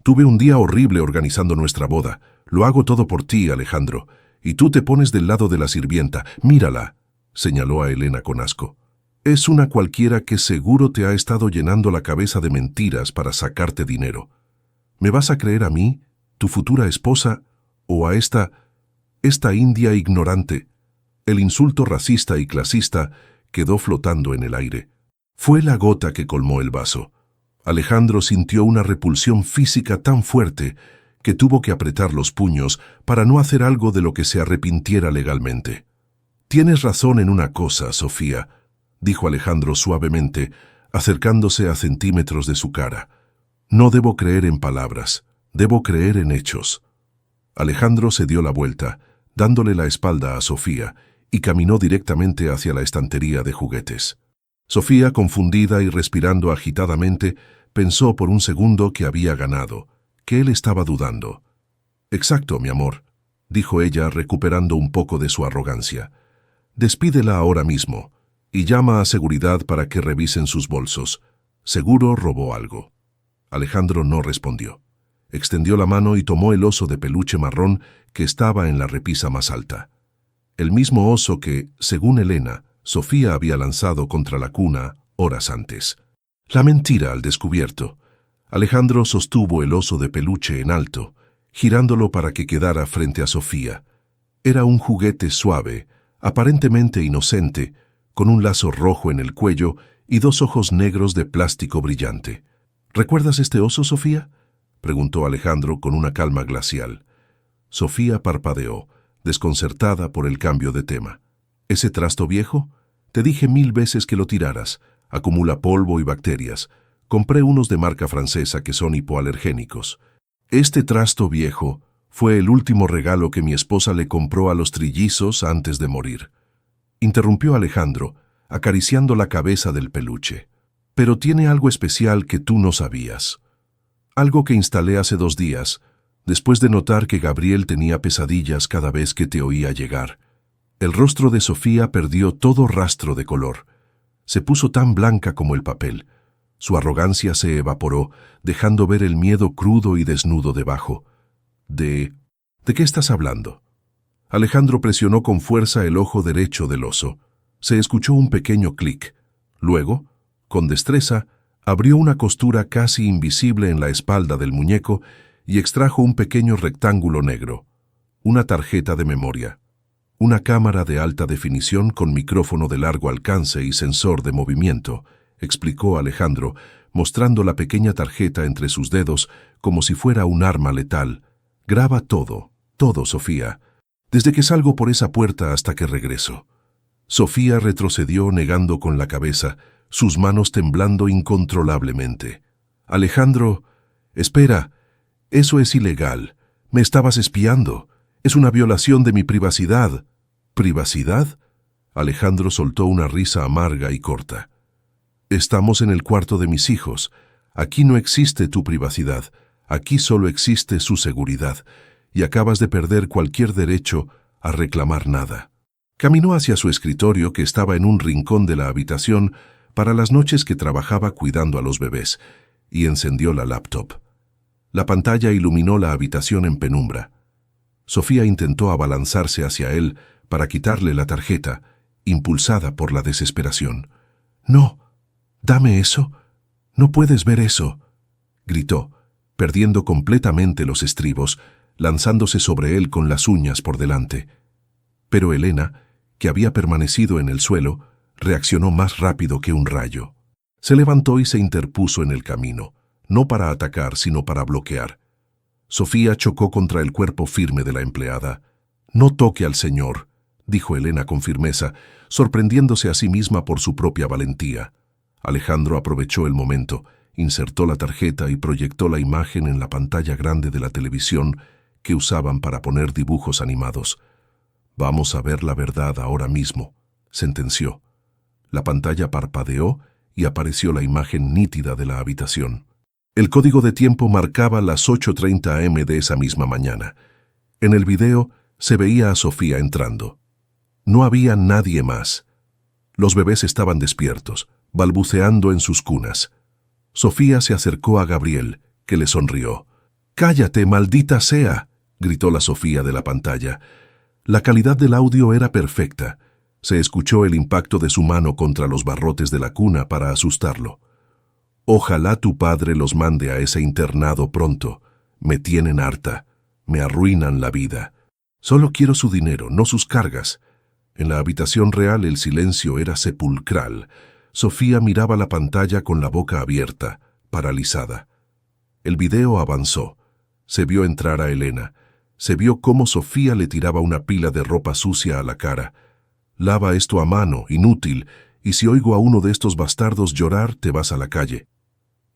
Tuve un día horrible organizando nuestra boda. Lo hago todo por ti, Alejandro. Y tú te pones del lado de la sirvienta. Mírala», señaló a Elena con asco. «Es una cualquiera que seguro te ha estado llenando la cabeza de mentiras para sacarte dinero. ¿Me vas a creer a mí, tu futura esposa, o a esta india ignorante?» El insulto racista y clasista quedó flotando en el aire. Fue la gota que colmó el vaso. Alejandro sintió una repulsión física tan fuerte que tuvo que apretar los puños para no hacer algo de lo que se arrepintiera legalmente. «Tienes razón en una cosa, Sofía», dijo Alejandro suavemente, acercándose a centímetros de su cara. «No debo creer en palabras, debo creer en hechos». Alejandro se dio la vuelta, dándole la espalda a Sofía, y caminó directamente hacia la estantería de juguetes. Sofía, confundida y respirando agitadamente, pensó por un segundo que había ganado, que él estaba dudando. «Exacto, mi amor», dijo ella, recuperando un poco de su arrogancia. «Despídela ahora mismo y llama a seguridad para que revisen sus bolsos. Seguro robó algo». Alejandro no respondió. Extendió la mano y tomó el oso de peluche marrón que estaba en la repisa más alta. El mismo oso que, según Elena, Sofía había lanzado contra la cuna horas antes. La mentira al descubierto. Alejandro sostuvo el oso de peluche en alto, girándolo para que quedara frente a Sofía. Era un juguete suave, aparentemente inocente, con un lazo rojo en el cuello y dos ojos negros de plástico brillante. «¿Recuerdas este oso, Sofía?», preguntó Alejandro con una calma glacial. Sofía parpadeó, desconcertada por el cambio de tema. «¿Ese trasto viejo? Te dije 1000 veces que lo tiraras. Acumula polvo y bacterias. Compré unos de marca francesa que son hipoalergénicos. Este trasto viejo fue el último regalo que mi esposa le compró a los trillizos antes de morir», interrumpió Alejandro, acariciando la cabeza del peluche. «Pero tiene algo especial que tú no sabías. Algo que instalé hace 2 días, después de notar que Gabriel tenía pesadillas cada vez que te oía llegar». El rostro de Sofía perdió todo rastro de color. Se puso tan blanca como el papel. Su arrogancia se evaporó, dejando ver el miedo crudo y desnudo debajo. «¿De ¿De qué estás hablando? Alejandro presionó con fuerza el ojo derecho del oso. Se escuchó un pequeño clic. Luego, con destreza, abrió una costura casi invisible en la espalda del muñeco y extrajo un pequeño rectángulo negro. Una tarjeta de memoria. Una cámara de alta definición con micrófono de largo alcance y sensor de movimiento, explicó Alejandro, mostrando la pequeña tarjeta entre sus dedos como si fuera un arma letal. Graba todo, todo, Sofía, desde que salgo por esa puerta hasta que regreso. Sofía retrocedió negando con la cabeza, sus manos temblando incontrolablemente. Alejandro, espera, eso es ilegal. Me estabas espiando. Es una violación de mi privacidad. ¿Privacidad? Alejandro soltó una risa amarga y corta. Estamos en el cuarto de mis hijos. Aquí no existe tu privacidad. Aquí solo existe su seguridad. Y acabas de perder cualquier derecho a reclamar nada. Caminó hacia su escritorio, que estaba en un rincón de la habitación para las noches que trabajaba cuidando a los bebés, y encendió la laptop. La pantalla iluminó la habitación en penumbra. Sofía intentó abalanzarse hacia él para quitarle la tarjeta, impulsada por la desesperación. «No, dame eso. No puedes ver eso», gritó, perdiendo completamente los estribos, lanzándose sobre él con las uñas por delante. Pero Elena, que había permanecido en el suelo, reaccionó más rápido que un rayo. Se levantó y se interpuso en el camino, no para atacar, sino para bloquear. Sofía chocó contra el cuerpo firme de la empleada. «No toque al señor», dijo Elena con firmeza, sorprendiéndose a sí misma por su propia valentía. Alejandro aprovechó el momento, insertó la tarjeta y proyectó la imagen en la pantalla grande de la televisión que usaban para poner dibujos animados. «Vamos a ver la verdad ahora mismo», sentenció. La pantalla parpadeó y apareció la imagen nítida de la habitación. El código de tiempo marcaba las 8:30 am de esa misma mañana. En el video se veía a Sofía entrando. No había nadie más. Los bebés estaban despiertos, balbuceando en sus cunas. Sofía se acercó a Gabriel, que le sonrió. «¡Cállate, maldita sea!», gritó la Sofía de la pantalla. La calidad del audio era perfecta. Se escuchó el impacto de su mano contra los barrotes de la cuna para asustarlo. «Ojalá tu padre los mande a ese internado pronto. Me tienen harta. Me arruinan la vida. Solo quiero su dinero, no sus cargas». En la habitación real el silencio era sepulcral. Sofía miraba la pantalla con la boca abierta, paralizada. El video avanzó. Se vio entrar a Elena. Se vio cómo Sofía le tiraba una pila de ropa sucia a la cara. «Lava esto a mano, inútil, y si oigo a uno de estos bastardos llorar, te vas a la calle».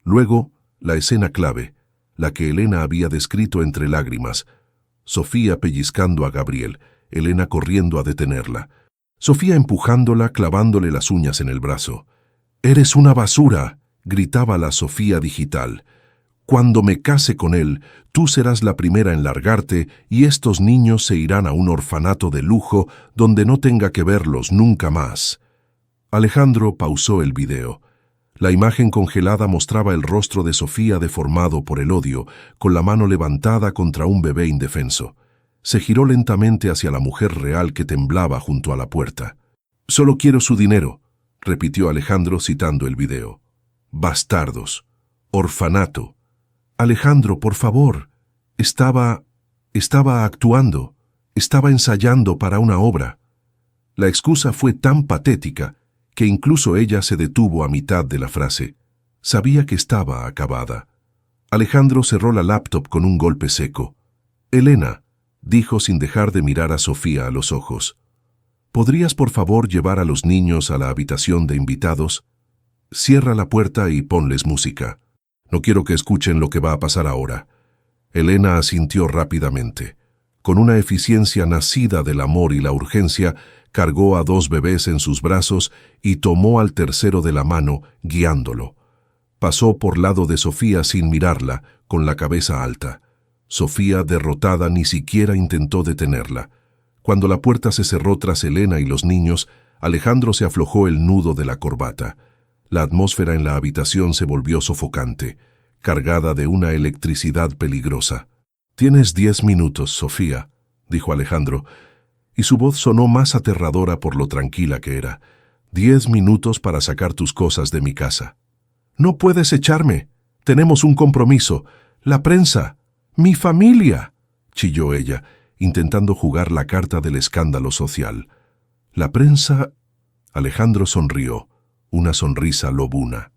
Luego, la escena clave, la que Elena había descrito entre lágrimas. Sofía pellizcando a Gabriel, Elena corriendo a detenerla. Sofía empujándola, clavándole las uñas en el brazo. «¡Eres una basura!», gritaba la Sofía digital. «Cuando me case con él, tú serás la primera en largarte y estos niños se irán a un orfanato de lujo donde no tenga que verlos nunca más». Alejandro pausó el video. La imagen congelada mostraba el rostro de Sofía deformado por el odio, con la mano levantada contra un bebé indefenso. Se giró lentamente hacia la mujer real que temblaba junto a la puerta. «Solo quiero su dinero», repitió Alejandro citando el video. «Bastardos. Orfanato. Alejandro, por favor. Estaba actuando. Estaba ensayando para una obra». La excusa fue tan patética que incluso ella se detuvo a mitad de la frase. Sabía que estaba acabada. Alejandro cerró la laptop con un golpe seco. «Elena», dijo sin dejar de mirar a Sofía a los ojos, «¿podrías por favor llevar a los niños a la habitación de invitados? Cierra la puerta y ponles música. No quiero que escuchen lo que va a pasar ahora». Elena asintió rápidamente. Con una eficiencia nacida del amor y la urgencia, cargó a 2 bebés en sus brazos y tomó al tercero de la mano, guiándolo. Pasó por lado de Sofía sin mirarla, con la cabeza alta. Sofía, derrotada, ni siquiera intentó detenerla. Cuando la puerta se cerró tras Elena y los niños, Alejandro se aflojó el nudo de la corbata. La atmósfera en la habitación se volvió sofocante, cargada de una electricidad peligrosa. Tienes 10 minutos, Sofía, dijo Alejandro, y su voz sonó más aterradora por lo tranquila que era. 10 minutos para sacar tus cosas de mi casa. No puedes echarme. Tenemos un compromiso. La prensa. Mi familia, chilló ella, intentando jugar la carta del escándalo social. La prensa... Alejandro sonrió, una sonrisa lobuna.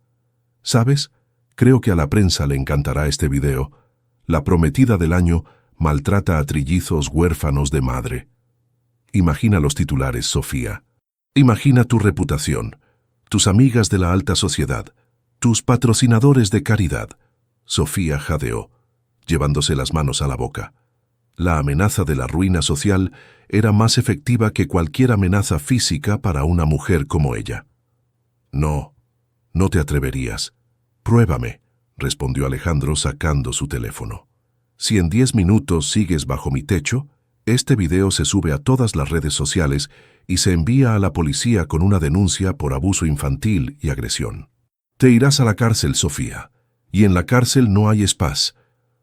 ¿Sabes? Creo que a la prensa le encantará este video. La prometida del año maltrata a trillizos huérfanos de madre. Imagina los titulares, Sofía. Imagina tu reputación, tus amigas de la alta sociedad, tus patrocinadores de caridad. Sofía jadeó, llevándose las manos a la boca. La amenaza de la ruina social era más efectiva que cualquier amenaza física para una mujer como ella. No, no te atreverías. Pruébame, respondió Alejandro sacando su teléfono. Si en 10 minutos sigues bajo mi techo, este video se sube a todas las redes sociales y se envía a la policía con una denuncia por abuso infantil y agresión. Te irás a la cárcel, Sofía, y en la cárcel no hay spas.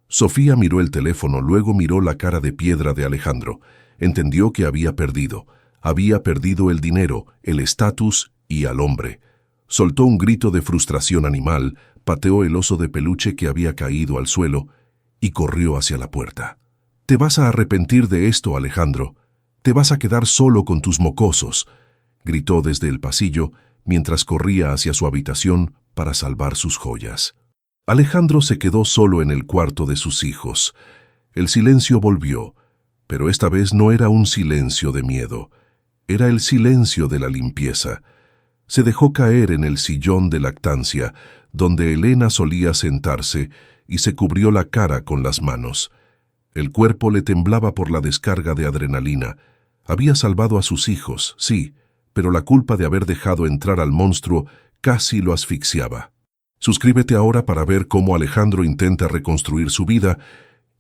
Sofía miró el teléfono, luego miró la cara de piedra de Alejandro. Entendió que había perdido el dinero, el estatus y al hombre. Soltó un grito de frustración animal, pateó el oso de peluche que había caído al suelo y corrió hacia la puerta. Te vas a arrepentir de esto, Alejandro. Te vas a quedar solo con tus mocosos, gritó desde el pasillo mientras corría hacia su habitación para salvar sus joyas. Alejandro se quedó solo en el cuarto de sus hijos. El silencio volvió, pero esta vez no era un silencio de miedo, era el silencio de la limpieza. Se dejó caer en el sillón de lactancia, donde Elena solía sentarse, y se cubrió la cara con las manos. El cuerpo le temblaba por la descarga de adrenalina. Había salvado a sus hijos, sí, pero la culpa de haber dejado entrar al monstruo casi lo asfixiaba. Suscríbete ahora para ver cómo Alejandro intenta reconstruir su vida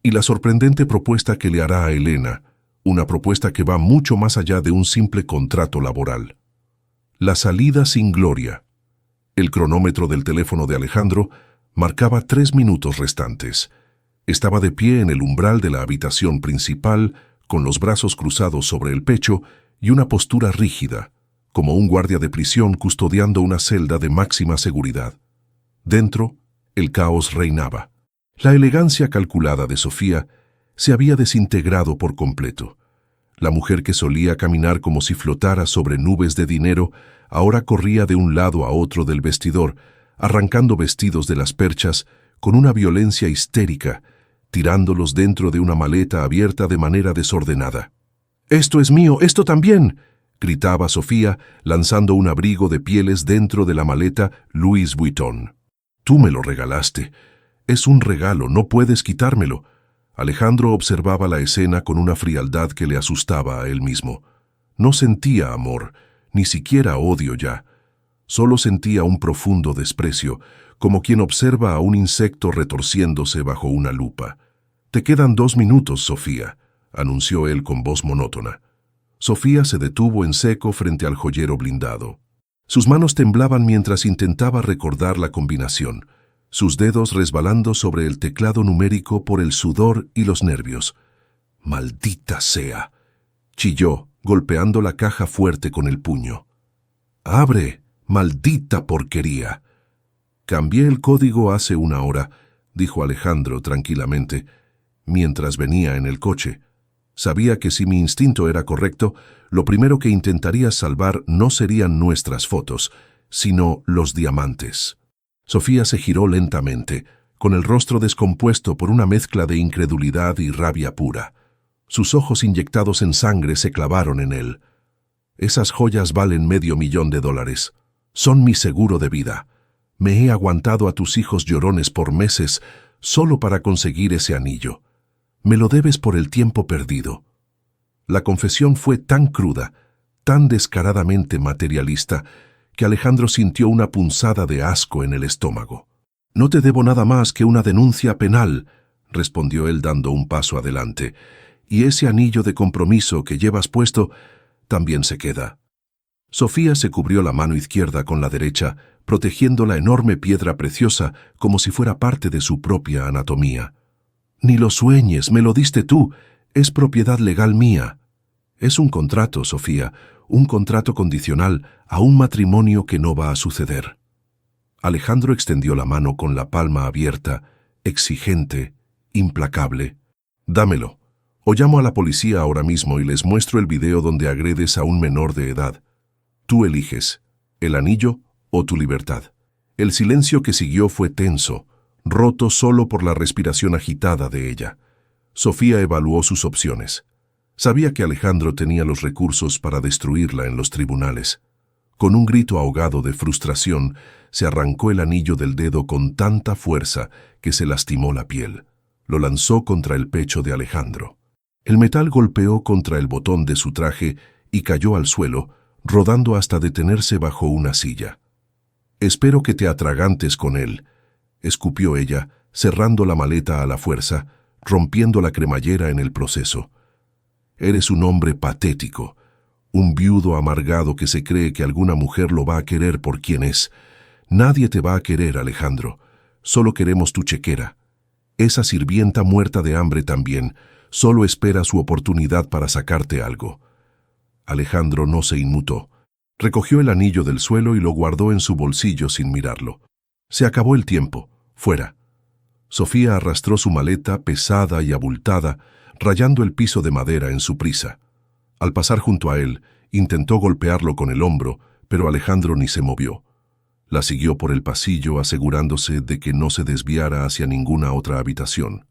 y la sorprendente propuesta que le hará a Elena, una propuesta que va mucho más allá de un simple contrato laboral. La salida sin gloria. El cronómetro del teléfono de Alejandro marcaba 3 minutos restantes. Estaba de pie en el umbral de la habitación principal, con los brazos cruzados sobre el pecho y una postura rígida, como un guardia de prisión custodiando una celda de máxima seguridad. Dentro, el caos reinaba. La elegancia calculada de Sofía se había desintegrado por completo. La mujer que solía caminar como si flotara sobre nubes de dinero, ahora corría de un lado a otro del vestidor, arrancando vestidos de las perchas con una violencia histérica, tirándolos dentro de una maleta abierta de manera desordenada. «¡Esto es mío! ¡Esto también!», gritaba Sofía, lanzando un abrigo de pieles dentro de la maleta Louis Vuitton. «Tú me lo regalaste. Es un regalo, no puedes quitármelo». Alejandro observaba la escena con una frialdad que le asustaba a él mismo. No sentía amor, ni siquiera odio ya. Solo sentía un profundo desprecio, como quien observa a un insecto retorciéndose bajo una lupa. «Te quedan 2 minutos, Sofía», anunció él con voz monótona. Sofía se detuvo en seco frente al joyero blindado. Sus manos temblaban mientras intentaba recordar la combinación, sus dedos resbalando sobre el teclado numérico por el sudor y los nervios. «¡Maldita sea!», chilló, golpeando la caja fuerte con el puño. «¡Abre, maldita porquería!». «Cambié el código hace 1 hora», dijo Alejandro tranquilamente, mientras venía en el coche. Sabía que si mi instinto era correcto, lo primero que intentaría salvar no serían nuestras fotos, sino los diamantes. Sofía se giró lentamente, con el rostro descompuesto por una mezcla de incredulidad y rabia pura. Sus ojos inyectados en sangre se clavaron en él. «Esas joyas valen $500,000. Son mi seguro de vida. Me he aguantado a tus hijos llorones por meses solo para conseguir ese anillo. Me lo debes por el tiempo perdido». La confesión fue tan cruda, tan descaradamente materialista, que Alejandro sintió una punzada de asco en el estómago. «No te debo nada más que una denuncia penal», respondió él dando un paso adelante, «y ese anillo de compromiso que llevas puesto también se queda». Sofía se cubrió la mano izquierda con la derecha, protegiendo la enorme piedra preciosa como si fuera parte de su propia anatomía. Ni lo sueñes, me lo diste tú. Es propiedad legal mía. Es un contrato, Sofía, un contrato condicional a un matrimonio que no va a suceder. Alejandro extendió la mano con la palma abierta, exigente, implacable. Dámelo, o llamo a la policía ahora mismo y les muestro el video donde agredes a un menor de edad. Tú eliges, el anillo o tu libertad. El silencio que siguió fue tenso, roto solo por la respiración agitada de ella. Sofía evaluó sus opciones. Sabía que Alejandro tenía los recursos para destruirla en los tribunales. Con un grito ahogado de frustración, se arrancó el anillo del dedo con tanta fuerza que se lastimó la piel. Lo lanzó contra el pecho de Alejandro. El metal golpeó contra el botón de su traje y cayó al suelo, rodando hasta detenerse bajo una silla. «Espero que te atragantes con él», escupió ella, cerrando la maleta a la fuerza, rompiendo la cremallera en el proceso. «Eres un hombre patético, un viudo amargado que se cree que alguna mujer lo va a querer por quien es. Nadie te va a querer, Alejandro. Solo queremos tu chequera. Esa sirvienta muerta de hambre también, solo espera su oportunidad para sacarte algo». Alejandro no se inmutó. Recogió el anillo del suelo y lo guardó en su bolsillo sin mirarlo. Se acabó el tiempo. Fuera. Sofía arrastró su maleta pesada y abultada, rayando el piso de madera en su prisa. Al pasar junto a él, intentó golpearlo con el hombro, pero Alejandro ni se movió. La siguió por el pasillo asegurándose de que no se desviara hacia ninguna otra habitación.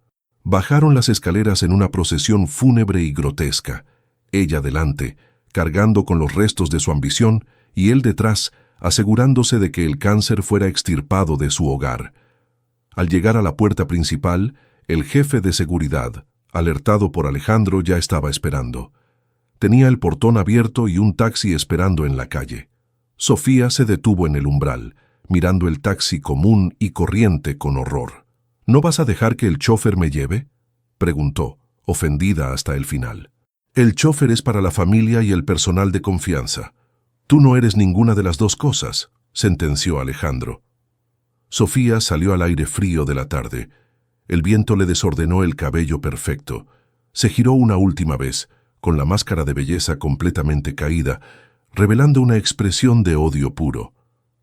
Bajaron las escaleras en una procesión fúnebre y grotesca. Ella delante, cargando con los restos de su ambición, y él detrás, asegurándose de que el cáncer fuera extirpado de su hogar. Al llegar a la puerta principal, el jefe de seguridad, alertado por Alejandro, ya estaba esperando. Tenía el portón abierto y un taxi esperando en la calle. Sofía se detuvo en el umbral, mirando el taxi común y corriente con horror. «¿No vas a dejar que el chofer me lleve?», preguntó, ofendida hasta el final. «El chofer es para la familia y el personal de confianza. Tú no eres ninguna de las dos cosas», sentenció Alejandro. Sofía salió al aire frío de la tarde. El viento le desordenó el cabello perfecto. Se giró una última vez, con la máscara de belleza completamente caída, revelando una expresión de odio puro.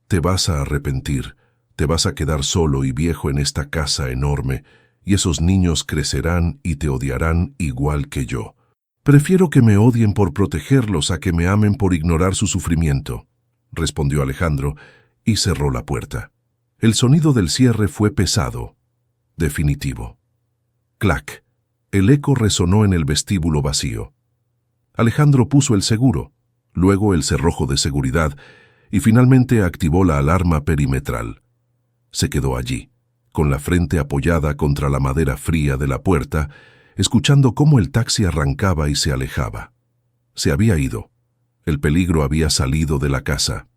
«Te vas a arrepentir, te vas a quedar solo y viejo en esta casa enorme, y esos niños crecerán y te odiarán igual que yo. Prefiero que me odien por protegerlos a que me amen por ignorar su sufrimiento», respondió Alejandro, y cerró la puerta. El sonido del cierre fue pesado, definitivo. Clac. El eco resonó en el vestíbulo vacío. Alejandro puso el seguro, luego el cerrojo de seguridad, y finalmente activó la alarma perimetral. Se quedó allí, con la frente apoyada contra la madera fría de la puerta, escuchando cómo el taxi arrancaba y se alejaba. Se había ido. El peligro había salido de la casa.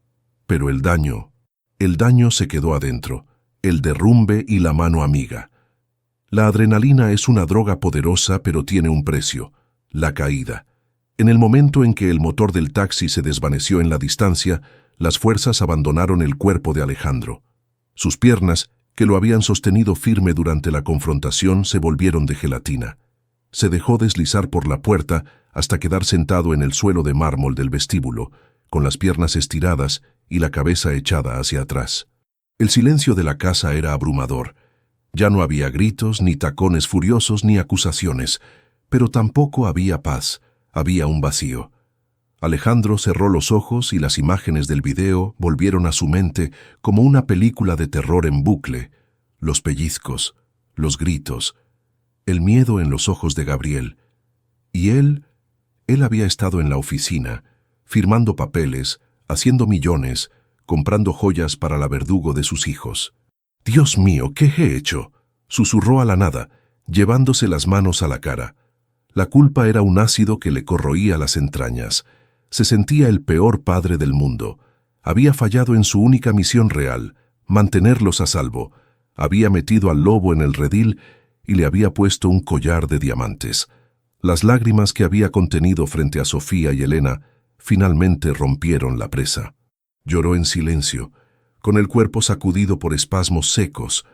Pero el daño se quedó adentro, el derrumbe y la mano amiga. La adrenalina es una droga poderosa, pero tiene un precio, la caída. En el momento en que el motor del taxi se desvaneció en la distancia, las fuerzas abandonaron el cuerpo de Alejandro. Sus piernas, que lo habían sostenido firme durante la confrontación, se volvieron de gelatina. Se dejó deslizar por la puerta hasta quedar sentado en el suelo de mármol del vestíbulo, con las piernas estiradas y la cabeza echada hacia atrás. El silencio de la casa era abrumador. Ya no había gritos, ni tacones furiosos, ni acusaciones, pero tampoco había paz, había un vacío. Alejandro cerró los ojos y las imágenes del video volvieron a su mente como una película de terror en bucle. Los pellizcos, los gritos, el miedo en los ojos de Gabriel. Y él había estado en la oficina, firmando papeles, haciendo millones, comprando joyas para la verdugo de sus hijos. «Dios mío, ¿qué he hecho?», susurró a la nada, llevándose las manos a la cara. La culpa era un ácido que le corroía las entrañas. Se sentía el peor padre del mundo. Había fallado en su única misión real, mantenerlos a salvo. Había metido al lobo en el redil y le había puesto un collar de diamantes. Las lágrimas que había contenido frente a Sofía y Elena finalmente rompieron la presa. Lloró en silencio, con el cuerpo sacudido por espasmos secos.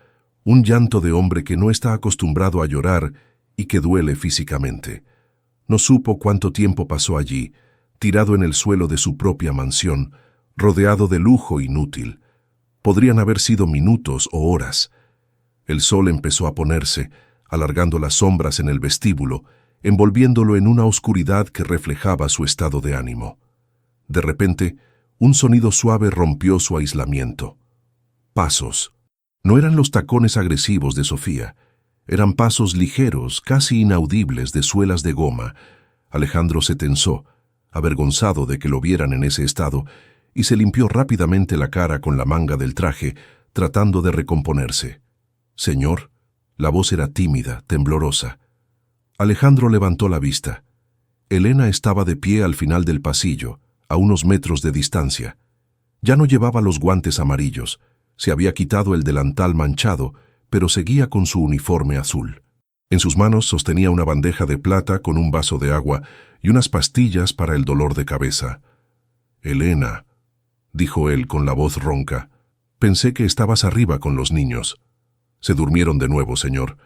un llanto de hombre que no está acostumbrado a llorar y que duele físicamente. No supo cuánto tiempo pasó allí, tirado en el suelo de su propia mansión, rodeado de lujo inútil. Podrían haber sido minutos o horas. El sol empezó a ponerse, alargando las sombras en el vestíbulo, envolviéndolo en una oscuridad que reflejaba su estado de ánimo. De repente, un sonido suave rompió su aislamiento. Pasos. No eran los tacones agresivos de Sofía. Eran pasos ligeros, casi inaudibles, de suelas de goma. Alejandro se tensó, avergonzado de que lo vieran en ese estado, y se limpió rápidamente la cara con la manga del traje, tratando de recomponerse. «Señor». La voz era tímida, temblorosa. Alejandro levantó la vista. Elena estaba de pie al final del pasillo, a unos metros de distancia. Ya no llevaba los guantes amarillos, se había quitado el delantal manchado, pero seguía con su uniforme azul. En sus manos sostenía una bandeja de plata con un vaso de agua y unas pastillas para el dolor de cabeza. «Elena», dijo él con la voz ronca, «pensé que estabas arriba con los niños». «Se durmieron de nuevo, señor.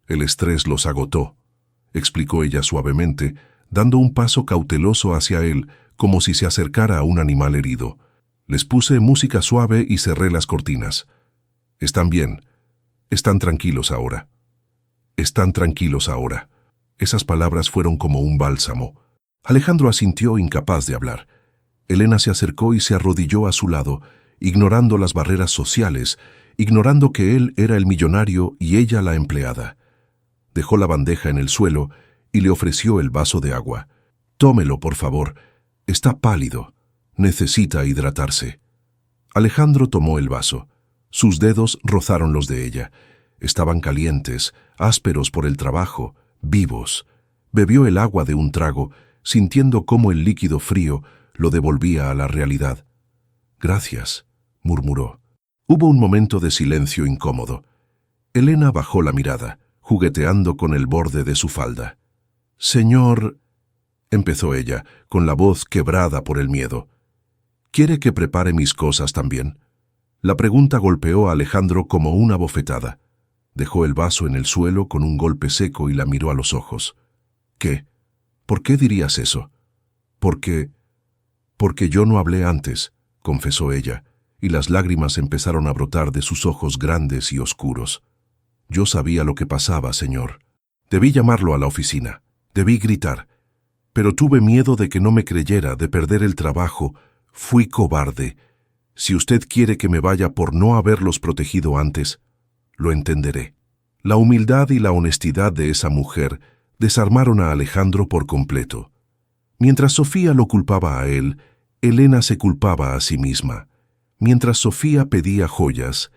El estrés los agotó», explicó ella suavemente, dando un paso cauteloso hacia él, como si se acercara a un animal herido. Les puse música suave y cerré las cortinas. «Están bien. Están tranquilos ahora. Están tranquilos ahora». Esas palabras fueron como un bálsamo. Alejandro asintió, incapaz de hablar. Elena se acercó y se arrodilló a su lado, ignorando las barreras sociales, ignorando que él era el millonario y ella la empleada. Dejó la bandeja en el suelo y le ofreció el vaso de agua. «Tómelo, por favor. Está pálido. Necesita hidratarse». Alejandro tomó el vaso. Sus dedos rozaron los de ella. Estaban calientes, ásperos por el trabajo, vivos. Bebió el agua de un trago, sintiendo cómo el líquido frío lo devolvía a la realidad. «Gracias», murmuró. Hubo un momento de silencio incómodo. Elena bajó la mirada, jugueteando con el borde de su falda. «Señor», empezó ella, con la voz quebrada por el miedo. «¿Quiere que prepare mis cosas también?» La pregunta golpeó a Alejandro como una bofetada. Dejó el vaso en el suelo con un golpe seco y la miró a los ojos. «¿Qué? ¿Por qué dirías eso?» Porque yo no hablé antes», confesó ella, y las lágrimas empezaron a brotar de sus ojos grandes y oscuros. «Yo sabía lo que pasaba, señor. Debí llamarlo a la oficina. Debí gritar. Pero tuve miedo de que no me creyera, de perder el trabajo. Fui cobarde. Si usted quiere que me vaya por no haberlos protegido antes, lo entenderé». La humildad y la honestidad de esa mujer desarmaron a Alejandro por completo. Mientras Sofía lo culpaba a él, Elena se culpaba a sí misma. Mientras Sofía pedía joyas,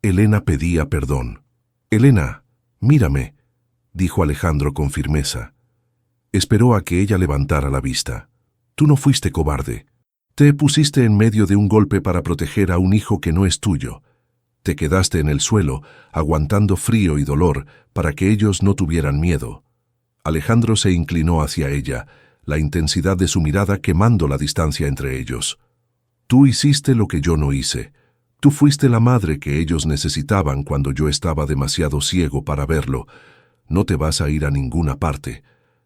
Elena pedía perdón. «Elena, mírame», dijo Alejandro con firmeza. Esperó a que ella levantara la vista. «Tú no fuiste cobarde. Te pusiste en medio de un golpe para proteger a un hijo que no es tuyo. Te quedaste en el suelo, aguantando frío y dolor, para que ellos no tuvieran miedo». Alejandro se inclinó hacia ella, la intensidad de su mirada quemando la distancia entre ellos. «Tú hiciste lo que yo no hice. Tú fuiste la madre que ellos necesitaban cuando yo estaba demasiado ciego para verlo. No te vas a ir a ninguna parte.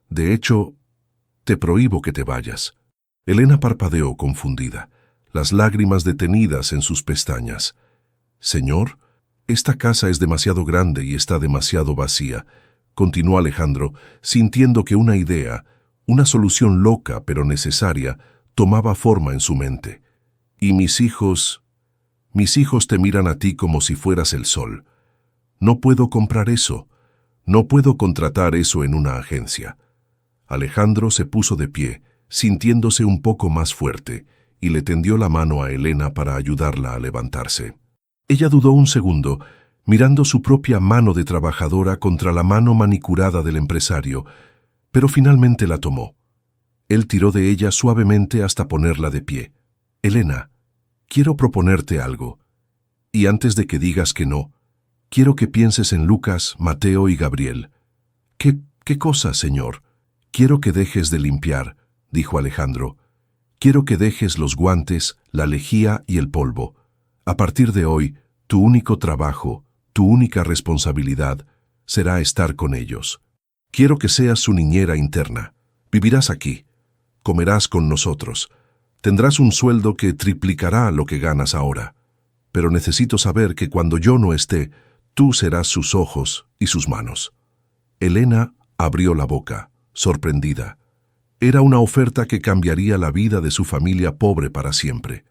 De hecho, te prohíbo que te vayas». Elena parpadeó confundida, las lágrimas detenidas en sus pestañas. «Señor, esta casa es demasiado grande y está demasiado vacía», continuó Alejandro, sintiendo que una idea, una solución loca pero necesaria, tomaba forma en su mente. «Y mis hijos te miran a ti como si fueras el sol. No puedo comprar eso. No puedo contratar eso en una agencia». Alejandro se puso de pie, sintiéndose un poco más fuerte, y le tendió la mano a Elena para ayudarla a levantarse. Ella dudó un segundo, mirando su propia mano de trabajadora contra la mano manicurada del empresario, pero finalmente la tomó. Él tiró de ella suavemente hasta ponerla de pie. «Elena, quiero proponerte algo. Y antes de que digas que no, quiero que pienses en Lucas, Mateo y Gabriel». ¿Qué cosa, señor?» «Quiero que dejes de limpiar», dijo Alejandro. «Quiero que dejes los guantes, la lejía y el polvo. A partir de hoy, tu único trabajo, Tu única responsabilidad será estar con ellos. Quiero que seas su niñera interna. Vivirás aquí. Comerás con nosotros. Tendrás un sueldo que triplicará lo que ganas ahora. Pero necesito saber que cuando yo no esté, tú serás sus ojos y sus manos. Elena abrió la boca, sorprendida. Era una oferta que cambiaría la vida de su familia pobre para siempre.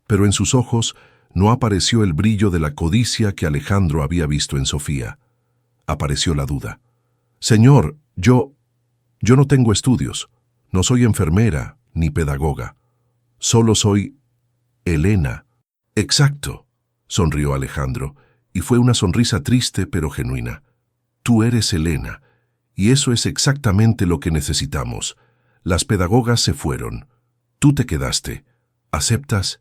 Pero en sus ojos no apareció el brillo de la codicia que Alejandro había visto en Sofía. Apareció la duda. Señor, yo no tengo estudios. No soy enfermera ni pedagoga. Solo soy Elena. Exacto, sonrió Alejandro, y fue una sonrisa triste pero genuina. Tú eres Elena, y eso es exactamente lo que necesitamos. Las pedagogas se fueron. Tú te quedaste. ¿Aceptas?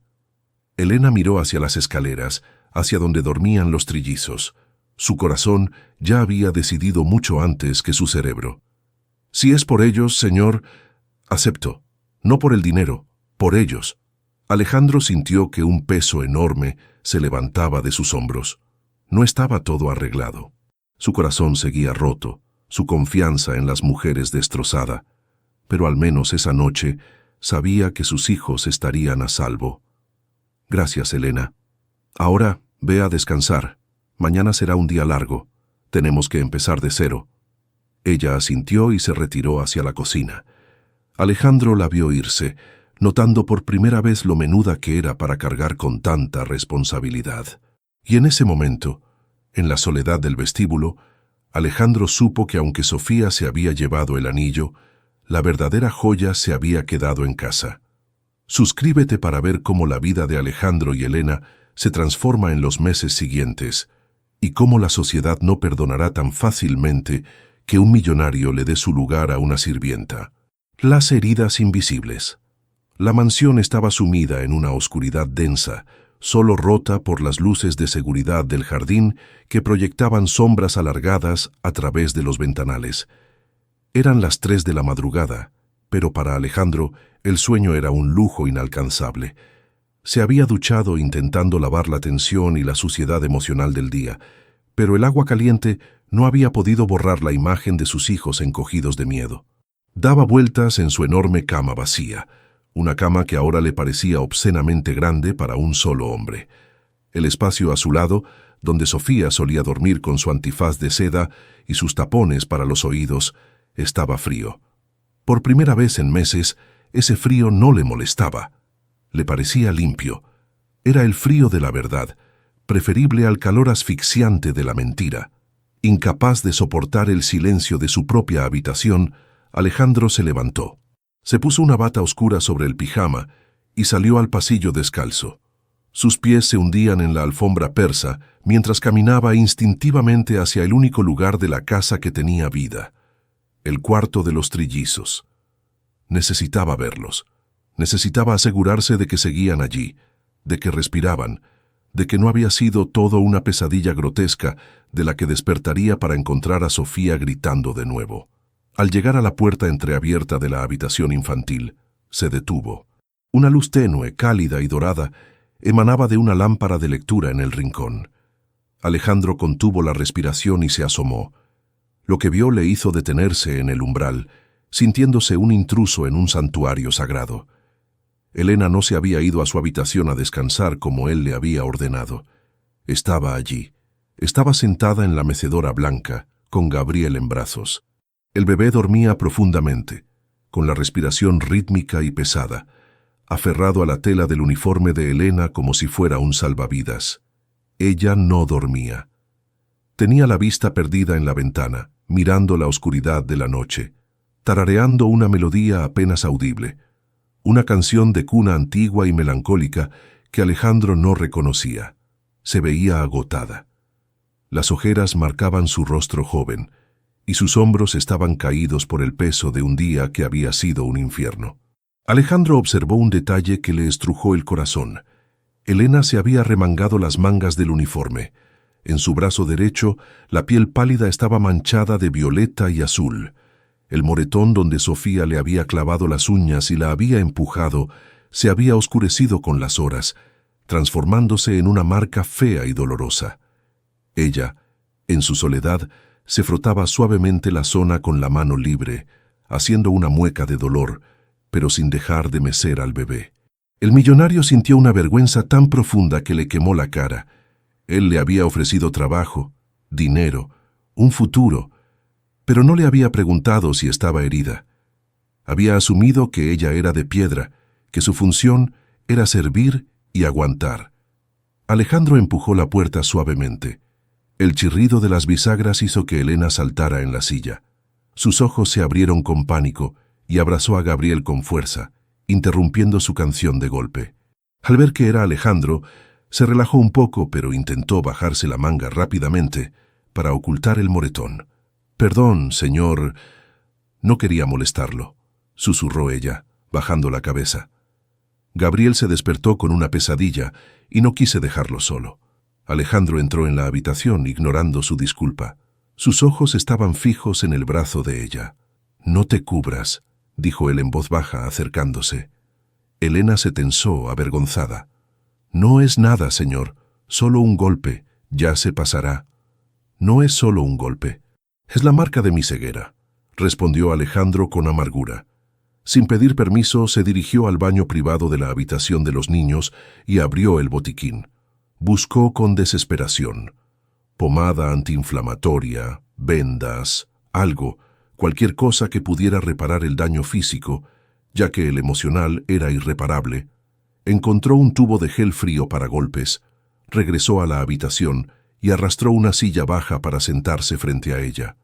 Elena miró hacia las escaleras, hacia donde dormían los trillizos. Su corazón ya había decidido mucho antes que su cerebro. Si es por ellos, señor, acepto. No por el dinero, por ellos. Alejandro sintió que un peso enorme se levantaba de sus hombros. No estaba todo arreglado. Su corazón seguía roto, su confianza en las mujeres destrozada. Pero al menos esa noche sabía que sus hijos estarían a salvo. Gracias, Elena. Ahora ve a descansar. Mañana será un día largo. Tenemos que empezar de cero. Ella asintió y se retiró hacia la cocina. Alejandro la vio irse, notando por primera vez lo menuda que era para cargar con tanta responsabilidad. Y en ese momento, en la soledad del vestíbulo, Alejandro supo que aunque Sofía se había llevado el anillo, la verdadera joya se había quedado en casa. Suscríbete para ver cómo la vida de Alejandro y Elena se transforma en los meses siguientes y cómo la sociedad no perdonará tan fácilmente que un millonario le dé su lugar a una sirvienta. Las heridas invisibles. La mansión estaba sumida en una oscuridad densa, solo rota por las luces de seguridad del jardín que proyectaban sombras alargadas a través de los ventanales. Eran las 3 de la madrugada, pero para Alejandro el sueño era un lujo inalcanzable. Se había duchado intentando lavar la tensión y la suciedad emocional del día, pero el agua caliente no había podido borrar la imagen de sus hijos encogidos de miedo. Daba vueltas en su enorme cama vacía, una cama que ahora le parecía obscenamente grande para un solo hombre. El espacio a su lado, donde Sofía solía dormir con su antifaz de seda y sus tapones para los oídos, estaba frío. Por primera vez en meses, ese frío no le molestaba. Le parecía limpio. Era el frío de la verdad, preferible al calor asfixiante de la mentira. Incapaz de soportar el silencio de su propia habitación, Alejandro se levantó. Se puso una bata oscura sobre el pijama y salió al pasillo descalzo. Sus pies se hundían en la alfombra persa mientras caminaba instintivamente hacia el único lugar de la casa que tenía vida, el cuarto de los trillizos. Necesitaba verlos. Necesitaba asegurarse de que seguían allí, de que respiraban, de que no había sido todo una pesadilla grotesca de la que despertaría para encontrar a Sofía gritando de nuevo. Al llegar a la puerta entreabierta de la habitación infantil, se detuvo. Una luz tenue, cálida y dorada emanaba de una lámpara de lectura en el rincón. Alejandro contuvo la respiración y se asomó. Lo que vio le hizo detenerse en el umbral, sintiéndose un intruso en un santuario sagrado. Elena no se había ido a su habitación a descansar como él le había ordenado. Estaba allí. Estaba sentada en la mecedora blanca, con Gabriel en brazos. El bebé dormía profundamente, con la respiración rítmica y pesada, aferrado a la tela del uniforme de Elena como si fuera un salvavidas. Ella no dormía. Tenía la vista perdida en la ventana, mirando la oscuridad de la noche, tarareando una melodía apenas audible, una canción de cuna antigua y melancólica que Alejandro no reconocía. Se veía agotada. Las ojeras marcaban su rostro joven, y sus hombros estaban caídos por el peso de un día que había sido un infierno. Alejandro observó un detalle que le estrujó el corazón. Elena se había remangado las mangas del uniforme. En su brazo derecho, la piel pálida estaba manchada de violeta y azul. El moretón donde Sofía le había clavado las uñas y la había empujado se había oscurecido con las horas, transformándose en una marca fea y dolorosa. Ella, en su soledad, se frotaba suavemente la zona con la mano libre, haciendo una mueca de dolor, pero sin dejar de mecer al bebé. El millonario sintió una vergüenza tan profunda que le quemó la cara. Él le había ofrecido trabajo, dinero, un futuro, pero no le había preguntado si estaba herida. Había asumido que ella era de piedra, que su función era servir y aguantar. Alejandro empujó la puerta suavemente. El chirrido de las bisagras hizo que Elena saltara en la silla. Sus ojos se abrieron con pánico y abrazó a Gabriel con fuerza, interrumpiendo su canción de golpe. Al ver que era Alejandro, se relajó un poco, pero intentó bajarse la manga rápidamente para ocultar el moretón. «Perdón, señor». No quería molestarlo, susurró ella, bajando la cabeza. Gabriel se despertó con una pesadilla y no quise dejarlo solo. Alejandro entró en la habitación ignorando su disculpa. Sus ojos estaban fijos en el brazo de ella. «No te cubras», dijo él en voz baja, acercándose. Elena se tensó, avergonzada. «No es nada, señor, solo un golpe, ya se pasará». «No es solo un golpe, es la marca de mi ceguera», respondió Alejandro con amargura. Sin pedir permiso, se dirigió al baño privado de la habitación de los niños y abrió el botiquín. Buscó con desesperación. Pomada antiinflamatoria, vendas, algo, cualquier cosa que pudiera reparar el daño físico, ya que el emocional era irreparable. Encontró un tubo de gel frío para golpes, regresó a la habitación y arrastró una silla baja para sentarse frente a ella.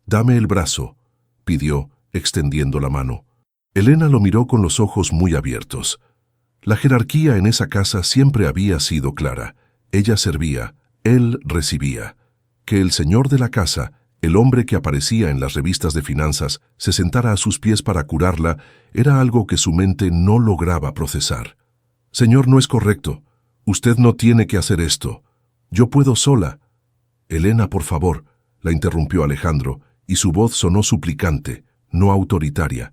«Dame el brazo», pidió, extendiendo la mano. Elena lo miró con los ojos muy abiertos. La jerarquía en esa casa siempre había sido clara. Ella servía, él recibía. Que el señor de la casa, el hombre que aparecía en las revistas de finanzas, se sentara a sus pies para curarla, era algo que su mente no lograba procesar. «Señor, no es correcto. Usted no tiene que hacer esto. Yo puedo sola». «Elena, por favor», la interrumpió Alejandro, y su voz sonó suplicante, no autoritaria.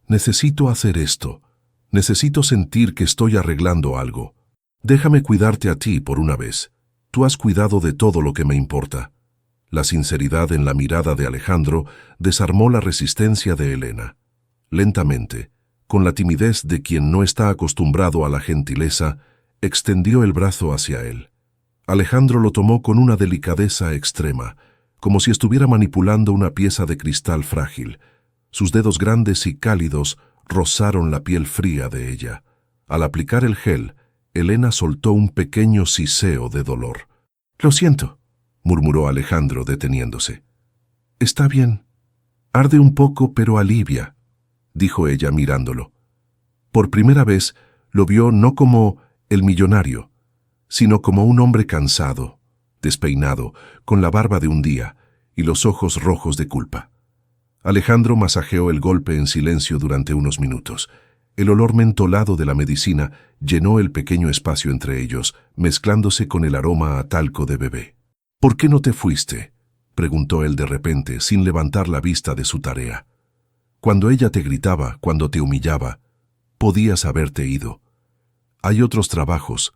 «Necesito hacer esto. Necesito sentir que estoy arreglando algo. Déjame cuidarte a ti por una vez. Tú has cuidado de todo lo que me importa». La sinceridad en la mirada de Alejandro desarmó la resistencia de Elena. Lentamente, con la timidez de quien no está acostumbrado a la gentileza, extendió el brazo hacia él. Alejandro lo tomó con una delicadeza extrema, como si estuviera manipulando una pieza de cristal frágil. Sus dedos grandes y cálidos rozaron la piel fría de ella. Al aplicar el gel, Elena soltó un pequeño siseo de dolor. «Lo siento», murmuró Alejandro deteniéndose. «Está bien. Arde un poco, pero alivia», dijo ella mirándolo. Por primera vez lo vio no como el millonario, sino como un hombre cansado, despeinado, con la barba de un día y los ojos rojos de culpa. Alejandro masajeó el golpe en silencio durante unos minutos. El olor mentolado de la medicina llenó el pequeño espacio entre ellos, mezclándose con el aroma a talco de bebé. «¿Por qué no te fuiste?», preguntó él de repente, sin levantar la vista de su tarea. «Cuando ella te gritaba, cuando te humillaba, podías haberte ido. Hay otros trabajos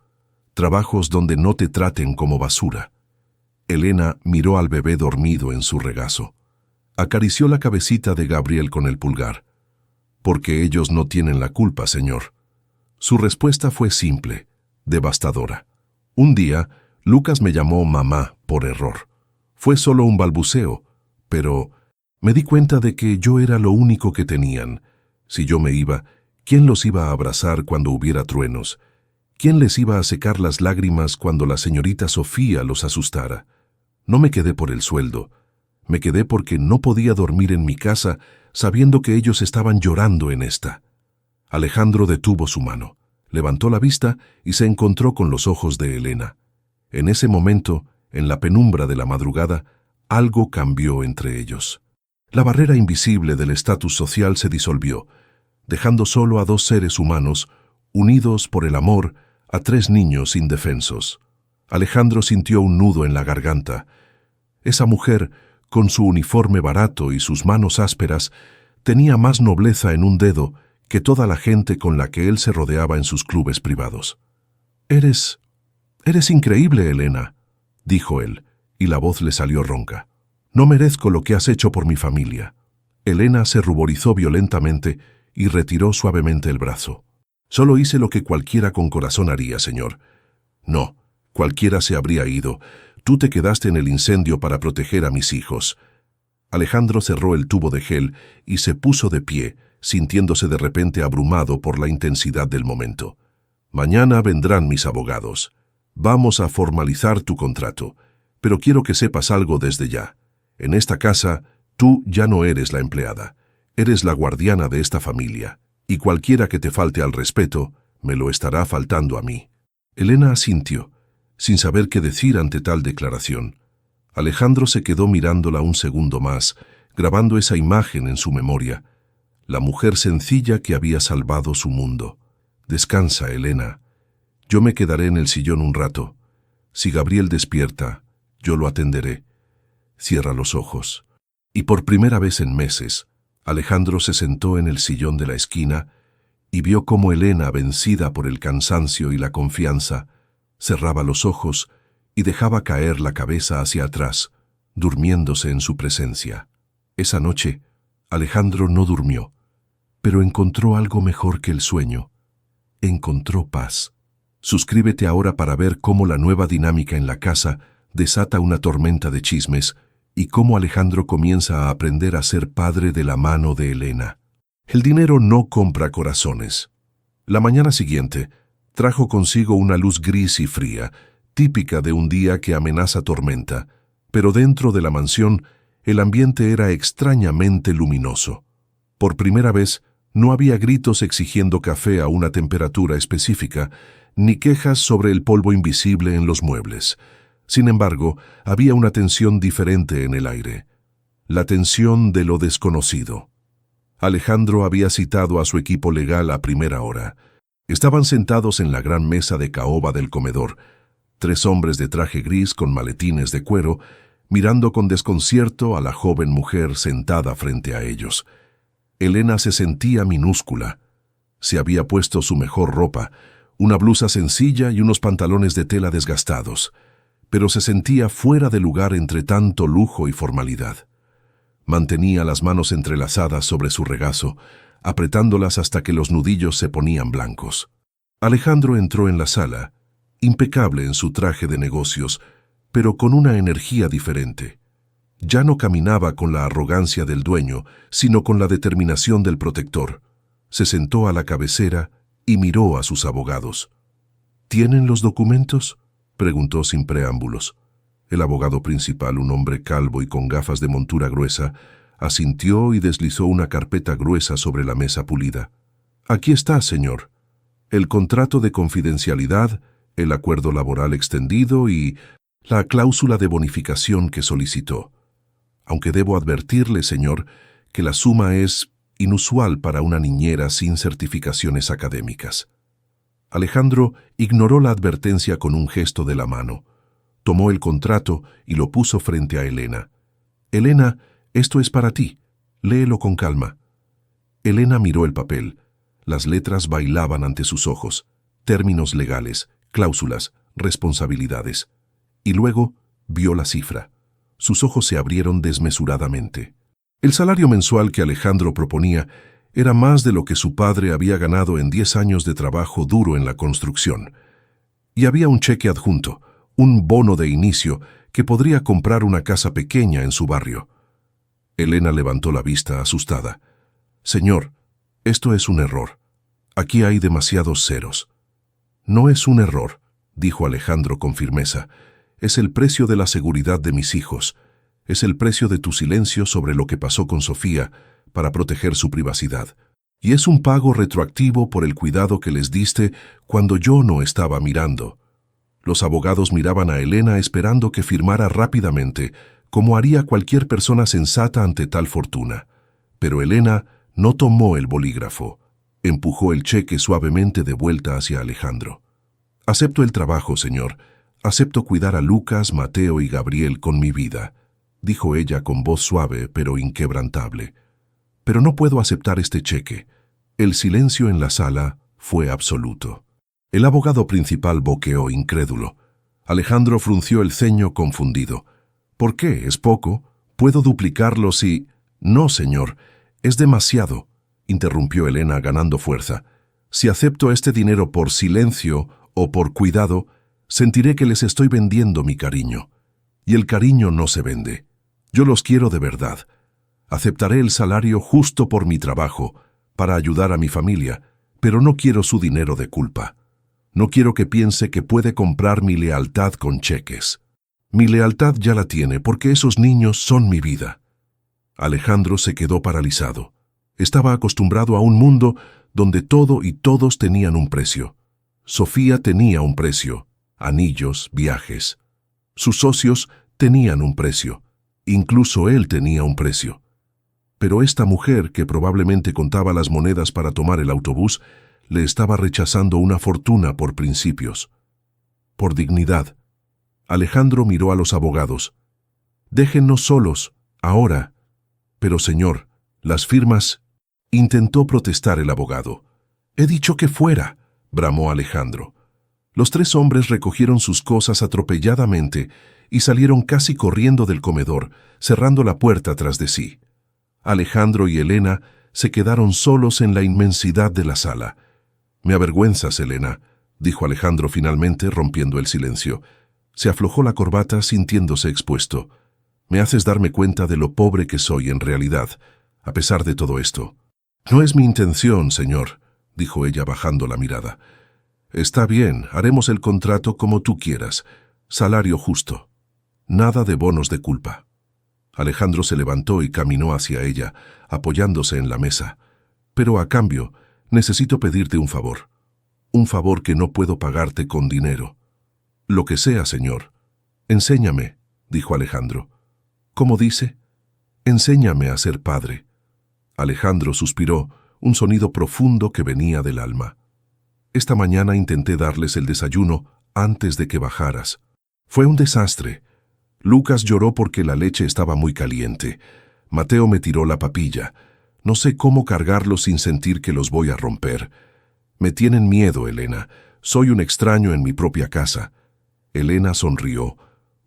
donde no te traten como basura». Elena miró al bebé dormido en su regazo. Acarició la cabecita de Gabriel con el pulgar. «Porque ellos no tienen la culpa, señor». Su respuesta fue simple, devastadora. Un día, Lucas me llamó mamá por error. Fue solo un balbuceo, pero me di cuenta de que yo era lo único que tenían. Si yo me iba, ¿quién los iba a abrazar cuando hubiera truenos? ¿Quién les iba a secar las lágrimas cuando la señorita Sofía los asustara? No me quedé por el sueldo. Me quedé porque no podía dormir en mi casa sabiendo que ellos estaban llorando en esta. Alejandro detuvo su mano, levantó la vista y se encontró con los ojos de Elena. En ese momento, en la penumbra de la madrugada, algo cambió entre ellos. La barrera invisible del estatus social se disolvió, dejando solo a dos seres humanos, unidos por el amor, a tres niños indefensos. Alejandro sintió un nudo en la garganta. Esa mujer, con su uniforme barato y sus manos ásperas, tenía más nobleza en un dedo que toda la gente con la que él se rodeaba en sus clubes privados. Eres increíble, Elena», dijo él, y la voz le salió ronca. «No merezco lo que has hecho por mi familia». Elena se ruborizó violentamente y retiró suavemente el brazo. «Solo hice lo que cualquiera con corazón haría, señor». «No, cualquiera se habría ido. Tú te quedaste en el incendio para proteger a mis hijos». Alejandro cerró el tubo de gel y se puso de pie, sintiéndose de repente abrumado por la intensidad del momento. «Mañana vendrán mis abogados. Vamos a formalizar tu contrato, pero quiero que sepas algo desde ya. En esta casa, tú ya no eres la empleada, eres la guardiana de esta familia, y cualquiera que te falte al respeto, me lo estará faltando a mí». Elena asintió, sin saber qué decir ante tal declaración. Alejandro se quedó mirándola un segundo más, grabando esa imagen en su memoria, la mujer sencilla que había salvado su mundo. «Descansa, Elena. Yo me quedaré en el sillón un rato. Si Gabriel despierta, yo lo atenderé. Cierra los ojos». Y por primera vez en meses, Alejandro se sentó en el sillón de la esquina y vio cómo Elena, vencida por el cansancio y la confianza, cerraba los ojos y dejaba caer la cabeza hacia atrás, durmiéndose en su presencia. Esa noche, Alejandro no durmió, pero encontró algo mejor que el sueño. Encontró paz. Suscríbete ahora para ver cómo la nueva dinámica en la casa desata una tormenta de chismes y cómo Alejandro comienza a aprender a ser padre de la mano de Elena. El dinero no compra corazones. La mañana siguiente trajo consigo una luz gris y fría, típica de un día que amenaza tormenta, pero dentro de la mansión el ambiente era extrañamente luminoso. Por primera vez, no había gritos exigiendo café a una temperatura específica, ni quejas sobre el polvo invisible en los muebles. Sin embargo, había una tensión diferente en el aire. La tensión de lo desconocido. Alejandro había citado a su equipo legal a primera hora. Estaban sentados en la gran mesa de caoba del comedor, 3 hombres de traje gris con maletines de cuero, mirando con desconcierto a la joven mujer sentada frente a ellos. Elena se sentía minúscula. Se había puesto su mejor ropa, una blusa sencilla y unos pantalones de tela desgastados, pero se sentía fuera de lugar entre tanto lujo y formalidad. Mantenía las manos entrelazadas sobre su regazo, apretándolas hasta que los nudillos se ponían blancos. Alejandro entró en la sala, impecable en su traje de negocios, pero con una energía diferente. Ya no caminaba con la arrogancia del dueño, sino con la determinación del protector. Se sentó a la cabecera y miró a sus abogados. «¿Tienen los documentos?», preguntó sin preámbulos. El abogado principal, un hombre calvo y con gafas de montura gruesa, asintió y deslizó una carpeta gruesa sobre la mesa pulida. «Aquí está, señor. El contrato de confidencialidad, el acuerdo laboral extendido y la cláusula de bonificación que solicitó. Aunque debo advertirle, señor, que la suma es inusual para una niñera sin certificaciones académicas». Alejandro ignoró la advertencia con un gesto de la mano. Tomó el contrato y lo puso frente a Elena. «Elena, esto es para ti. Léelo con calma». Elena miró el papel. Las letras bailaban ante sus ojos. Términos legales, cláusulas, responsabilidades. Y luego vio la cifra. Sus ojos se abrieron desmesuradamente. El salario mensual que Alejandro proponía era más de lo que su padre había ganado en 10 años de trabajo duro en la construcción. Y había un cheque adjunto, un bono de inicio que podría comprar una casa pequeña en su barrio. Elena levantó la vista asustada. «Señor, esto es un error. Aquí hay demasiados ceros». «No es un error», dijo Alejandro con firmeza. «Es el precio de la seguridad de mis hijos. Es el precio de tu silencio sobre lo que pasó con Sofía para proteger su privacidad. Y es un pago retroactivo por el cuidado que les diste cuando yo no estaba mirando». Los abogados miraban a Elena esperando que firmara rápidamente, como haría cualquier persona sensata ante tal fortuna. Pero Elena no tomó el bolígrafo. Empujó el cheque suavemente de vuelta hacia Alejandro. «Acepto el trabajo, señor. Acepto cuidar a Lucas, Mateo y Gabriel con mi vida», dijo ella con voz suave pero inquebrantable. «Pero no puedo aceptar este cheque». El silencio en la sala fue absoluto. El abogado principal boqueó incrédulo. Alejandro frunció el ceño confundido. ¿Por qué? ¿Es poco? ¿Puedo duplicarlo si...? No, señor, es demasiado, interrumpió Elena ganando fuerza. Si acepto este dinero por silencio o por cuidado, sentiré que les estoy vendiendo mi cariño. Y el cariño no se vende. Yo los quiero de verdad. Aceptaré el salario justo por mi trabajo, para ayudar a mi familia, pero no quiero su dinero de culpa. No quiero que piense que puede comprar mi lealtad con cheques. Mi lealtad ya la tiene porque esos niños son mi vida. Alejandro se quedó paralizado. Estaba acostumbrado a un mundo donde todo y todos tenían un precio. Sofía tenía un precio, anillos, viajes. Sus socios tenían un precio, incluso él tenía un precio. Pero esta mujer, que probablemente contaba las monedas para tomar el autobús, le estaba rechazando una fortuna por principios, por dignidad. Alejandro miró a los abogados. «Déjennos solos, ahora». «Pero, señor, las firmas...» intentó protestar el abogado. «He dicho que fuera», bramó Alejandro. Los tres hombres recogieron sus cosas atropelladamente y salieron casi corriendo del comedor, cerrando la puerta tras de sí. Alejandro y Elena se quedaron solos en la inmensidad de la sala. «Me avergüenzas, Elena», dijo Alejandro finalmente, rompiendo el silencio. Se aflojó la corbata sintiéndose expuesto. «Me haces darme cuenta de lo pobre que soy en realidad, a pesar de todo esto». «No es mi intención, señor», dijo ella bajando la mirada. «Está bien, haremos el contrato como tú quieras. Salario justo. Nada de bonos de culpa». Alejandro se levantó y caminó hacia ella, apoyándose en la mesa. «Pero a cambio, necesito pedirte un favor. Un favor que no puedo pagarte con dinero». «Lo que sea, señor». «Enséñame», dijo Alejandro. «¿Cómo dice?» «Enséñame a ser padre». Alejandro suspiró, un sonido profundo que venía del alma. «Esta mañana intenté darles el desayuno antes de que bajaras. Fue un desastre. Lucas lloró porque la leche estaba muy caliente. Mateo me tiró la papilla. No sé cómo cargarlos sin sentir que los voy a romper. Me tienen miedo, Elena. Soy un extraño en mi propia casa». Elena sonrió,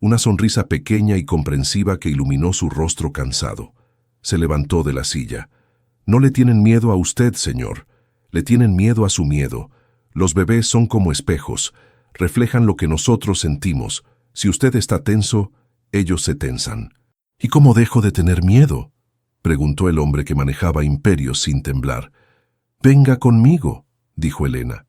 una sonrisa pequeña y comprensiva que iluminó su rostro cansado. Se levantó de la silla. «No le tienen miedo a usted, señor. Le tienen miedo a su miedo. Los bebés son como espejos. Reflejan lo que nosotros sentimos. Si usted está tenso, ellos se tensan». «¿Y cómo dejo de tener miedo?», preguntó el hombre que manejaba imperios sin temblar. «Venga conmigo», dijo Elena.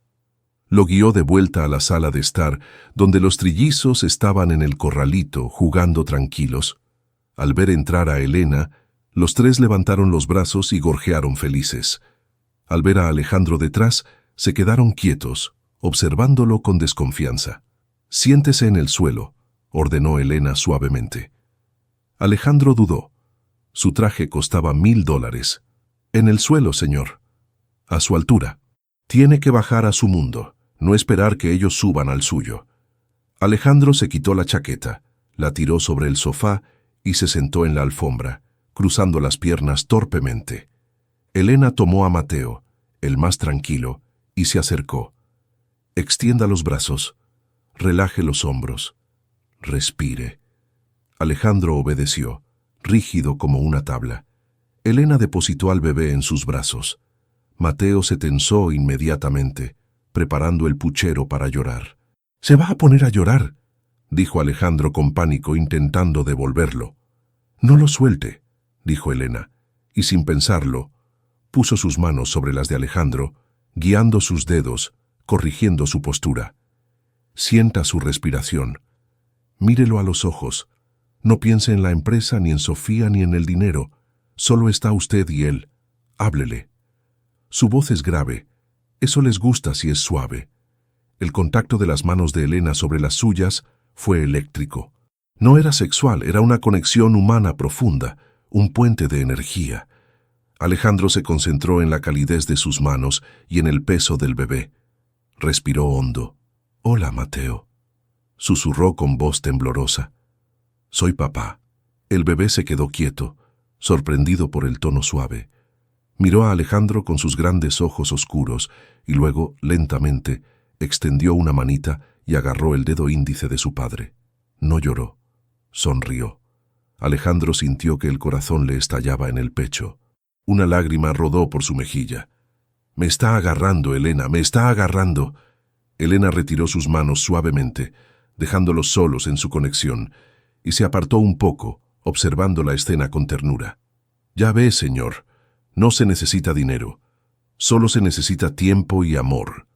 Lo guió de vuelta a la sala de estar, donde los trillizos estaban en el corralito, jugando tranquilos. Al ver entrar a Elena, los tres levantaron los brazos y gorjearon felices. Al ver a Alejandro detrás, se quedaron quietos, observándolo con desconfianza. «Siéntese en el suelo», ordenó Elena suavemente. Alejandro dudó. Su traje costaba $1000. «En el suelo, señor». «A su altura. Tiene que bajar a su mundo, no esperar que ellos suban al suyo». Alejandro se quitó la chaqueta, la tiró sobre el sofá y se sentó en la alfombra, cruzando las piernas torpemente. Elena tomó a Mateo, el más tranquilo, y se acercó. «Extienda los brazos, relaje los hombros, respire». Alejandro obedeció, rígido como una tabla. Elena depositó al bebé en sus brazos. Mateo se tensó inmediatamente, preparando el puchero para llorar. «Se va a poner a llorar», dijo Alejandro con pánico, intentando devolverlo. «No lo suelte», dijo Elena, y sin pensarlo, puso sus manos sobre las de Alejandro, guiando sus dedos, corrigiendo su postura. «Sienta su respiración. Mírelo a los ojos. No piense en la empresa, ni en Sofía, ni en el dinero. Solo está usted y él. Háblele». Su voz es grave. Eso les gusta si es suave. El contacto de las manos de Elena sobre las suyas fue eléctrico. No era sexual, era una conexión humana profunda, un puente de energía. Alejandro se concentró en la calidez de sus manos y en el peso del bebé. Respiró hondo. «Hola, Mateo», susurró con voz temblorosa. «Soy papá». El bebé se quedó quieto, sorprendido por el tono suave. Miró a Alejandro con sus grandes ojos oscuros y luego, lentamente, extendió una manita y agarró el dedo índice de su padre. No lloró, sonrió. Alejandro sintió que el corazón le estallaba en el pecho. Una lágrima rodó por su mejilla. «Me está agarrando, Elena, me está agarrando». Elena retiró sus manos suavemente, dejándolos solos en su conexión, y se apartó un poco, observando la escena con ternura. «Ya ve, señor, no se necesita dinero, solo se necesita tiempo y amor».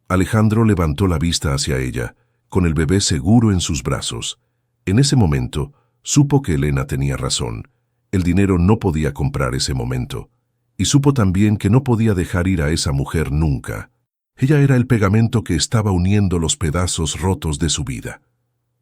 Alejandro levantó la vista hacia ella, con el bebé seguro en sus brazos. En ese momento, supo que Elena tenía razón. El dinero no podía comprar ese momento. Y supo también que no podía dejar ir a esa mujer nunca. Ella era el pegamento que estaba uniendo los pedazos rotos de su vida.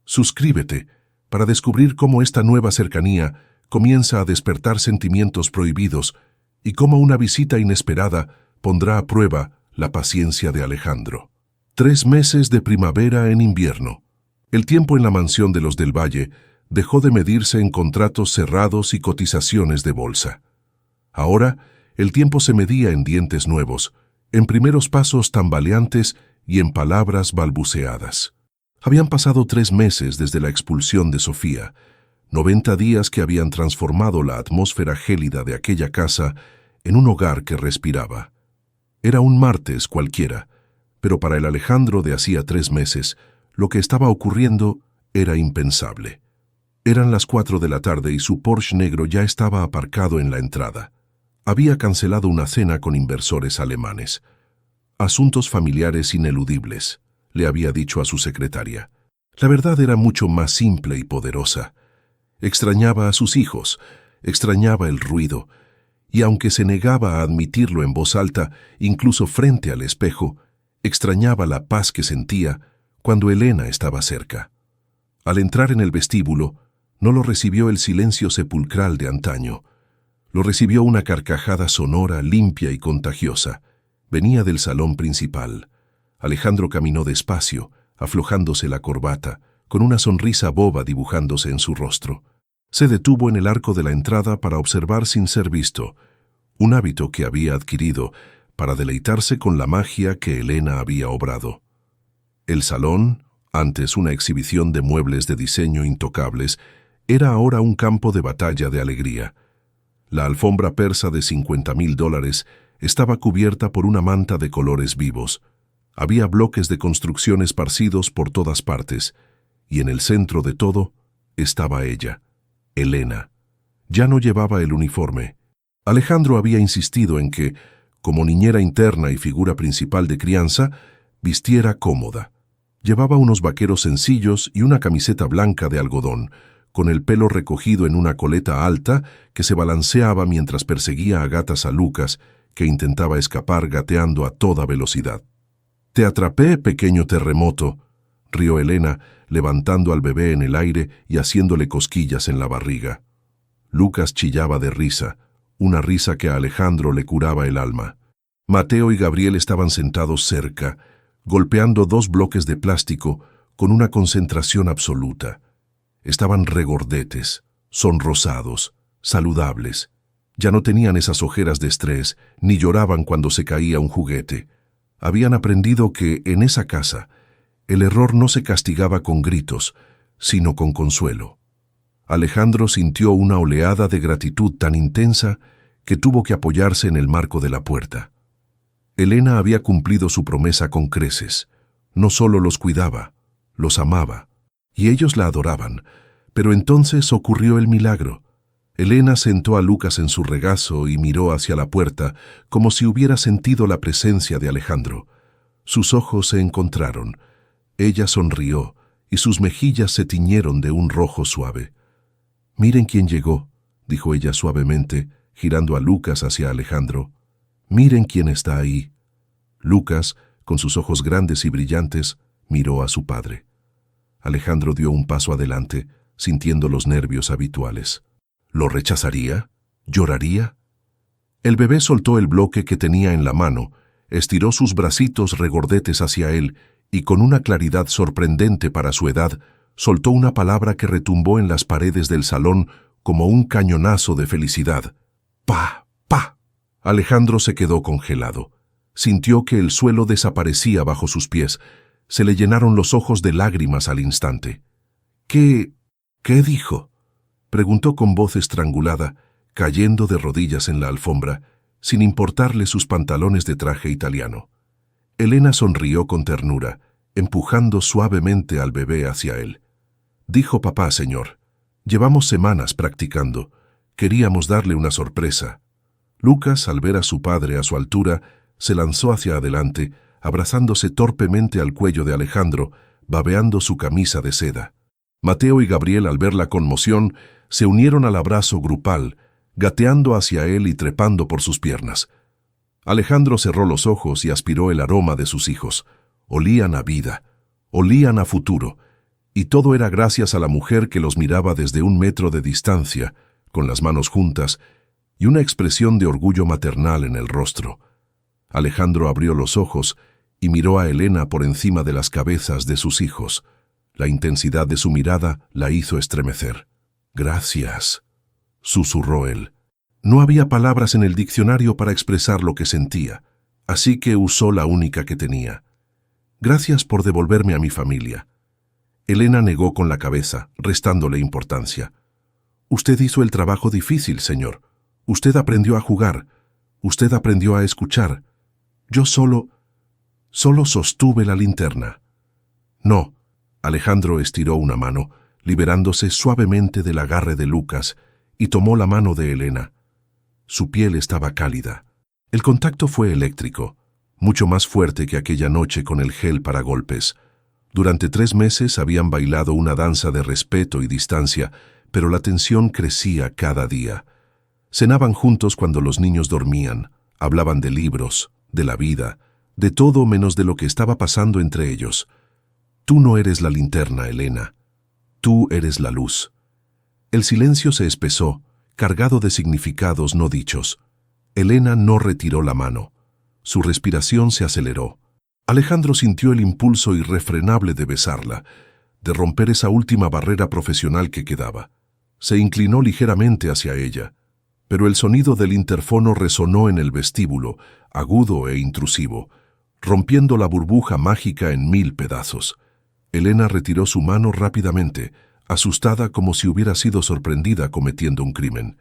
Suscríbete para descubrir cómo esta nueva cercanía comienza a despertar sentimientos prohibidos y cómo una visita inesperada pondrá a prueba la paciencia de Alejandro. 3 meses de primavera en invierno. El tiempo en la mansión de los del Valle dejó de medirse en contratos cerrados y cotizaciones de bolsa. Ahora, el tiempo se medía en dientes nuevos, en primeros pasos tambaleantes y en palabras balbuceadas. Habían pasado 3 meses desde la expulsión de Sofía, 90 días que habían transformado la atmósfera gélida de aquella casa en un hogar que respiraba. Era un martes cualquiera, pero para el Alejandro de hacía 3 meses, lo que estaba ocurriendo era impensable. Eran las 4 de la tarde y su Porsche negro ya estaba aparcado en la entrada. Había cancelado una cena con inversores alemanes. Asuntos familiares ineludibles, le había dicho a su secretaria. La verdad era mucho más simple y poderosa. Extrañaba a sus hijos, extrañaba el ruido, y aunque se negaba a admitirlo en voz alta, incluso frente al espejo, extrañaba la paz que sentía cuando Elena estaba cerca. Al entrar en el vestíbulo, no lo recibió el silencio sepulcral de antaño. Lo recibió una carcajada sonora, limpia y contagiosa. Venía del salón principal. Alejandro caminó despacio, aflojándose la corbata, con una sonrisa boba dibujándose en su rostro. Se detuvo en el arco de la entrada para observar sin ser visto, un hábito que había adquirido para deleitarse con la magia que Elena había obrado. El salón, antes una exhibición de muebles de diseño intocables, era ahora un campo de batalla de alegría. La alfombra persa de $50,000 estaba cubierta por una manta de colores vivos. Había bloques de construcción esparcidos por todas partes, y en el centro de todo estaba ella, Elena. Ya no llevaba el uniforme. Alejandro había insistido en que, como niñera interna y figura principal de crianza, vistiera cómoda. Llevaba unos vaqueros sencillos y una camiseta blanca de algodón, con el pelo recogido en una coleta alta que se balanceaba mientras perseguía a gatas a Lucas, que intentaba escapar gateando a toda velocidad. «Te atrapé, pequeño terremoto», rió Elena, levantando al bebé en el aire y haciéndole cosquillas en la barriga. Lucas chillaba de risa, una risa que a Alejandro le curaba el alma. Mateo y Gabriel estaban sentados cerca, golpeando 2 bloques de plástico con una concentración absoluta. Estaban regordetes, sonrosados, saludables. Ya no tenían esas ojeras de estrés, ni lloraban cuando se caía un juguete. Habían aprendido que, en esa casa, el error no se castigaba con gritos, sino con consuelo. Alejandro sintió una oleada de gratitud tan intensa que tuvo que apoyarse en el marco de la puerta. Elena había cumplido su promesa con creces. No solo los cuidaba, los amaba, y ellos la adoraban. Pero entonces ocurrió el milagro. Elena sentó a Lucas en su regazo y miró hacia la puerta como si hubiera sentido la presencia de Alejandro. Sus ojos se encontraron. Ella sonrió y sus mejillas se tiñeron de un rojo suave. «Miren quién llegó», dijo ella suavemente, girando a Lucas hacia Alejandro. «Miren quién está ahí». Lucas, con sus ojos grandes y brillantes, miró a su padre. Alejandro dio un paso adelante, sintiendo los nervios habituales. ¿Lo rechazaría? ¿Lloraría? El bebé soltó el bloque que tenía en la mano, estiró sus bracitos regordetes hacia él y con una claridad sorprendente para su edad, soltó una palabra que retumbó en las paredes del salón como un cañonazo de felicidad. «¡Pa! ¡Pa!». Alejandro se quedó congelado. Sintió que el suelo desaparecía bajo sus pies. Se le llenaron los ojos de lágrimas al instante. «¿Qué dijo?». Preguntó con voz estrangulada, cayendo de rodillas en la alfombra, sin importarle sus pantalones de traje italiano. Elena sonrió con ternura, empujando suavemente al bebé hacia él. Dijo papá, señor. Llevamos semanas practicando. Queríamos darle una sorpresa. Lucas, al ver a su padre a su altura, se lanzó hacia adelante, abrazándose torpemente al cuello de Alejandro, babeando su camisa de seda. Mateo y Gabriel, al ver la conmoción, se unieron al abrazo grupal, gateando hacia él y trepando por sus piernas. Alejandro cerró los ojos y aspiró el aroma de sus hijos. Olían a vida, olían a futuro, y todo era gracias a la mujer que los miraba desde 1 metro de distancia, con las manos juntas, y una expresión de orgullo maternal en el rostro. Alejandro abrió los ojos y miró a Elena por encima de las cabezas de sus hijos. La intensidad de su mirada la hizo estremecer. «Gracias», susurró él. No había palabras en el diccionario para expresar lo que sentía, así que usó la única que tenía. «Gracias por devolverme a mi familia». Elena negó con la cabeza, restándole importancia. «Usted hizo el trabajo difícil, señor. Usted aprendió a jugar. Usted aprendió a escuchar. Yo solo sostuve la linterna». «No». Alejandro estiró una mano, liberándose suavemente del agarre de Lucas, y tomó la mano de Elena. Su piel estaba cálida. El contacto fue eléctrico, mucho más fuerte que aquella noche con el gel para golpes. Durante 3 meses habían bailado una danza de respeto y distancia, pero la tensión crecía cada día. Cenaban juntos cuando los niños dormían, hablaban de libros, de la vida, de todo menos de lo que estaba pasando entre ellos. «Tú no eres la linterna, Elena. Tú eres la luz». El silencio se espesó, cargado de significados no dichos. Elena no retiró la mano. Su respiración se aceleró. Alejandro sintió el impulso irrefrenable de besarla, de romper esa última barrera profesional que quedaba. Se inclinó ligeramente hacia ella, pero el sonido del interfono resonó en el vestíbulo, agudo e intrusivo, rompiendo la burbuja mágica en 1000 pedazos. Elena retiró su mano rápidamente, asustada como si hubiera sido sorprendida cometiendo un crimen.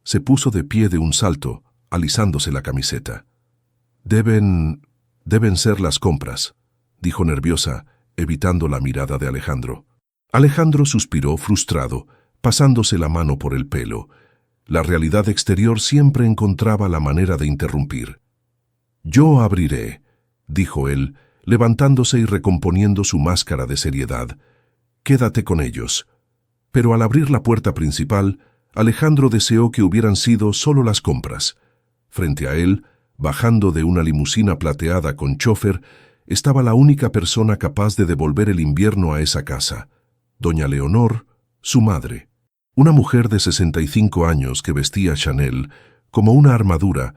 Se puso de pie de un salto, alisándose la camiseta. Deben ser las compras», dijo nerviosa, evitando la mirada de Alejandro. Alejandro suspiró frustrado, pasándose la mano por el pelo. La realidad exterior siempre encontraba la manera de interrumpir. «Yo abriré», dijo él, levantándose y recomponiendo su máscara de seriedad. «Quédate con ellos». Pero al abrir la puerta principal, Alejandro deseó que hubieran sido solo las compras. Frente a él, bajando de una limusina plateada con chofer, estaba la única persona capaz de devolver el invierno a esa casa, doña Leonor, su madre. Una mujer de 65 años que vestía Chanel como una armadura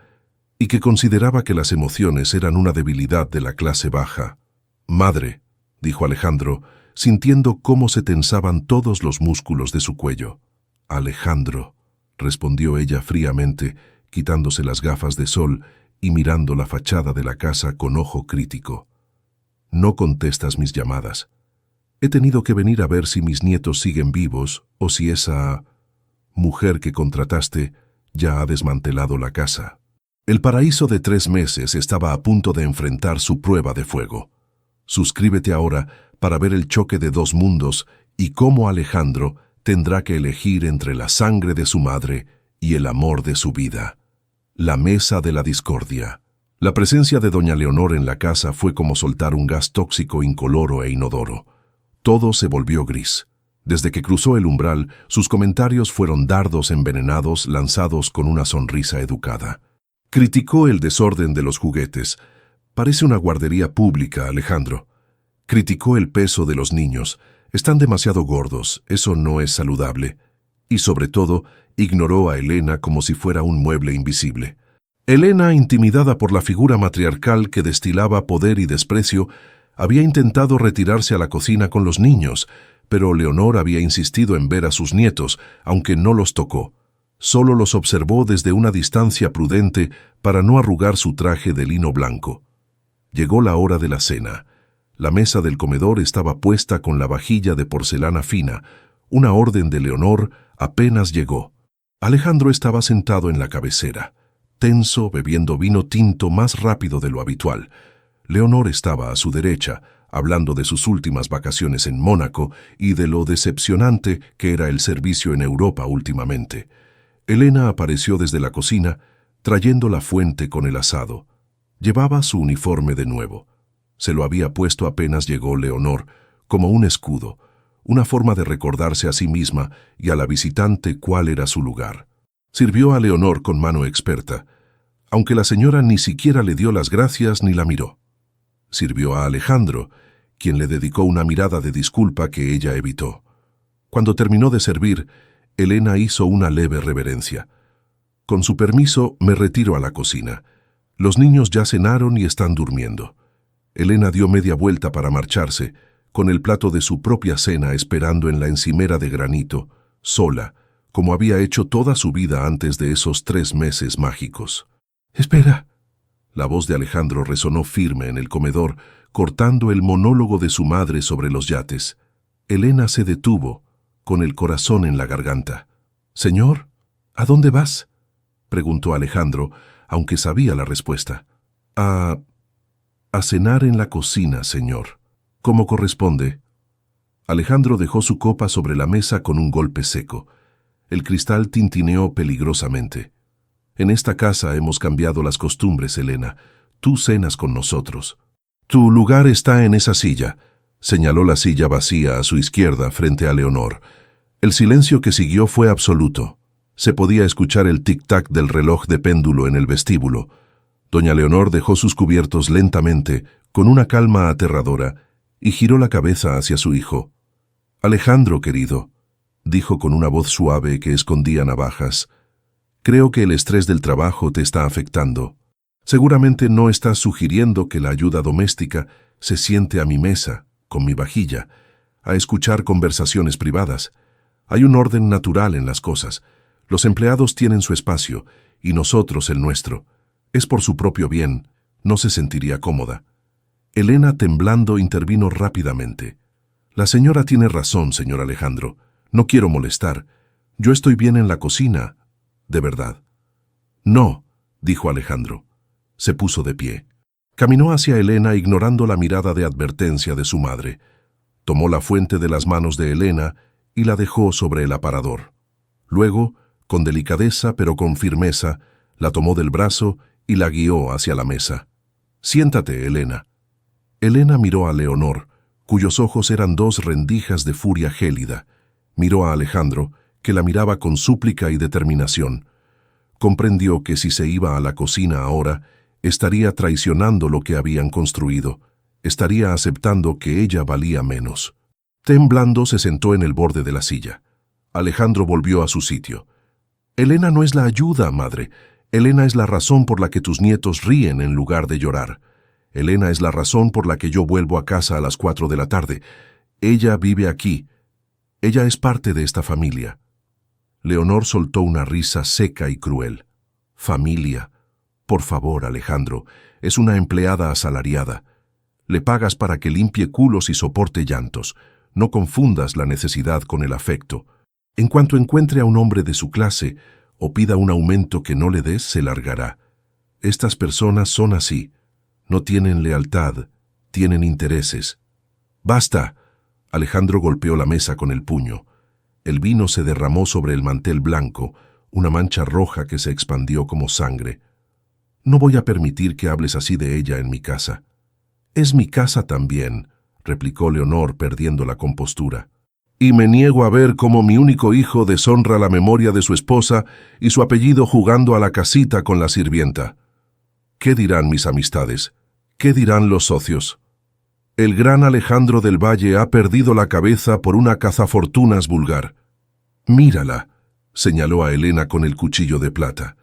y que consideraba que las emociones eran una debilidad de la clase baja. «Madre», dijo Alejandro, sintiendo cómo se tensaban todos los músculos de su cuello. «Alejandro», respondió ella fríamente, quitándose las gafas de sol y mirando la fachada de la casa con ojo crítico. «No contestas mis llamadas. He tenido que venir a ver si mis nietos siguen vivos o si esa mujer que contrataste ya ha desmantelado la casa». El paraíso de 3 meses estaba a punto de enfrentar su prueba de fuego. Suscríbete ahora para ver el choque de 2 mundos y cómo Alejandro tendrá que elegir entre la sangre de su madre y el amor de su vida. La mesa de la discordia. La presencia de doña Leonor en la casa fue como soltar un gas tóxico incoloro e inodoro. Todo se volvió gris. Desde que cruzó el umbral, sus comentarios fueron dardos envenenados lanzados con una sonrisa educada. Criticó el desorden de los juguetes. «Parece una guardería pública, Alejandro». Criticó el peso de los niños. «Están demasiado gordos, eso no es saludable». Y sobre todo, ignoró a Elena como si fuera un mueble invisible. Elena, intimidada por la figura matriarcal que destilaba poder y desprecio, había intentado retirarse a la cocina con los niños, pero Leonor había insistido en ver a sus nietos, aunque no los tocó. Solo los observó desde una distancia prudente para no arrugar su traje de lino blanco. Llegó la hora de la cena. La mesa del comedor estaba puesta con la vajilla de porcelana fina, una orden de Leonor Apenas llegó. Alejandro estaba sentado en la cabecera, tenso, bebiendo vino tinto más rápido de lo habitual. Leonor estaba a su derecha, hablando de sus últimas vacaciones en Mónaco y de lo decepcionante que era el servicio en Europa últimamente. Elena apareció desde la cocina, trayendo la fuente con el asado. Llevaba su uniforme de nuevo. Se lo había puesto apenas llegó Leonor, como un escudo, una forma de recordarse a sí misma y a la visitante cuál era su lugar. Sirvió a Leonor con mano experta, aunque la señora ni siquiera le dio las gracias ni la miró. Sirvió a Alejandro, quien le dedicó una mirada de disculpa que ella evitó. Cuando terminó de servir, Elena hizo una leve reverencia. Con su permiso, me retiro a la cocina. Los niños ya cenaron y están durmiendo. Elena dio media vuelta para marcharse, con el plato de su propia cena esperando en la encimera de granito, sola, como había hecho toda su vida antes de esos 3 meses mágicos. «¡Espera!». La voz de Alejandro resonó firme en el comedor, cortando el monólogo de su madre sobre los yates. Elena se detuvo, con el corazón en la garganta. «Señor, ¿a dónde vas?», preguntó Alejandro, aunque sabía la respuesta. «A cenar en la cocina, señor. ¿Cómo corresponde?». Alejandro dejó su copa sobre la mesa con un golpe seco. El cristal tintineó peligrosamente. «En esta casa hemos cambiado las costumbres, Elena. Tú cenas con nosotros». «Tu lugar está en esa silla», señaló la silla vacía a su izquierda frente a Leonor. El silencio que siguió fue absoluto. Se podía escuchar el tic-tac del reloj de péndulo en el vestíbulo. Doña Leonor dejó sus cubiertos lentamente, con una calma aterradora, y giró la cabeza hacia su hijo. «Alejandro, querido», dijo con una voz suave que escondía navajas, «creo que el estrés del trabajo te está afectando. Seguramente no estás sugiriendo que la ayuda doméstica se siente a mi mesa, con mi vajilla, a escuchar conversaciones privadas. Hay un orden natural en las cosas. Los empleados tienen su espacio, y nosotros el nuestro. Es por su propio bien, no se sentiría cómoda». Elena, temblando, intervino rápidamente. «La señora tiene razón, señor Alejandro. No quiero molestar. Yo estoy bien en la cocina, de verdad». «No», dijo Alejandro. Se puso de pie. Caminó hacia Elena ignorando la mirada de advertencia de su madre. Tomó la fuente de las manos de Elena y la dejó sobre el aparador. Luego, con delicadeza pero con firmeza, la tomó del brazo y la guió hacia la mesa. «Siéntate, Elena». Elena miró a Leonor, cuyos ojos eran 2 rendijas de furia gélida. Miró a Alejandro, que la miraba con súplica y determinación. Comprendió que si se iba a la cocina ahora, estaría traicionando lo que habían construido. Estaría aceptando que ella valía menos. Temblando, se sentó en el borde de la silla. Alejandro volvió a su sitio. «Elena no es la ayuda, madre. Elena es la razón por la que tus nietos ríen en lugar de llorar. Elena es la razón por la que yo vuelvo a casa a las 4 de la tarde. Ella vive aquí. Ella es parte de esta familia». Leonor soltó una risa seca y cruel. «Familia. Por favor, Alejandro, es una empleada asalariada. Le pagas para que limpie culos y soporte llantos. No confundas la necesidad con el afecto. En cuanto encuentre a un hombre de su clase o pida un aumento que no le des, se largará. Estas personas son así. No tienen lealtad, tienen intereses». «¡Basta!». Alejandro golpeó la mesa con el puño. El vino se derramó sobre el mantel blanco, una mancha roja que se expandió como sangre. «No voy a permitir que hables así de ella en mi casa». «Es mi casa también», replicó Leonor, perdiendo la compostura. «Y me niego a ver cómo mi único hijo deshonra la memoria de su esposa y su apellido jugando a la casita con la sirvienta. ¿Qué dirán mis amistades? ¿Qué dirán los socios? El gran Alejandro del Valle ha perdido la cabeza por una cazafortunas vulgar. Mírala», señaló a Elena con el cuchillo de plata.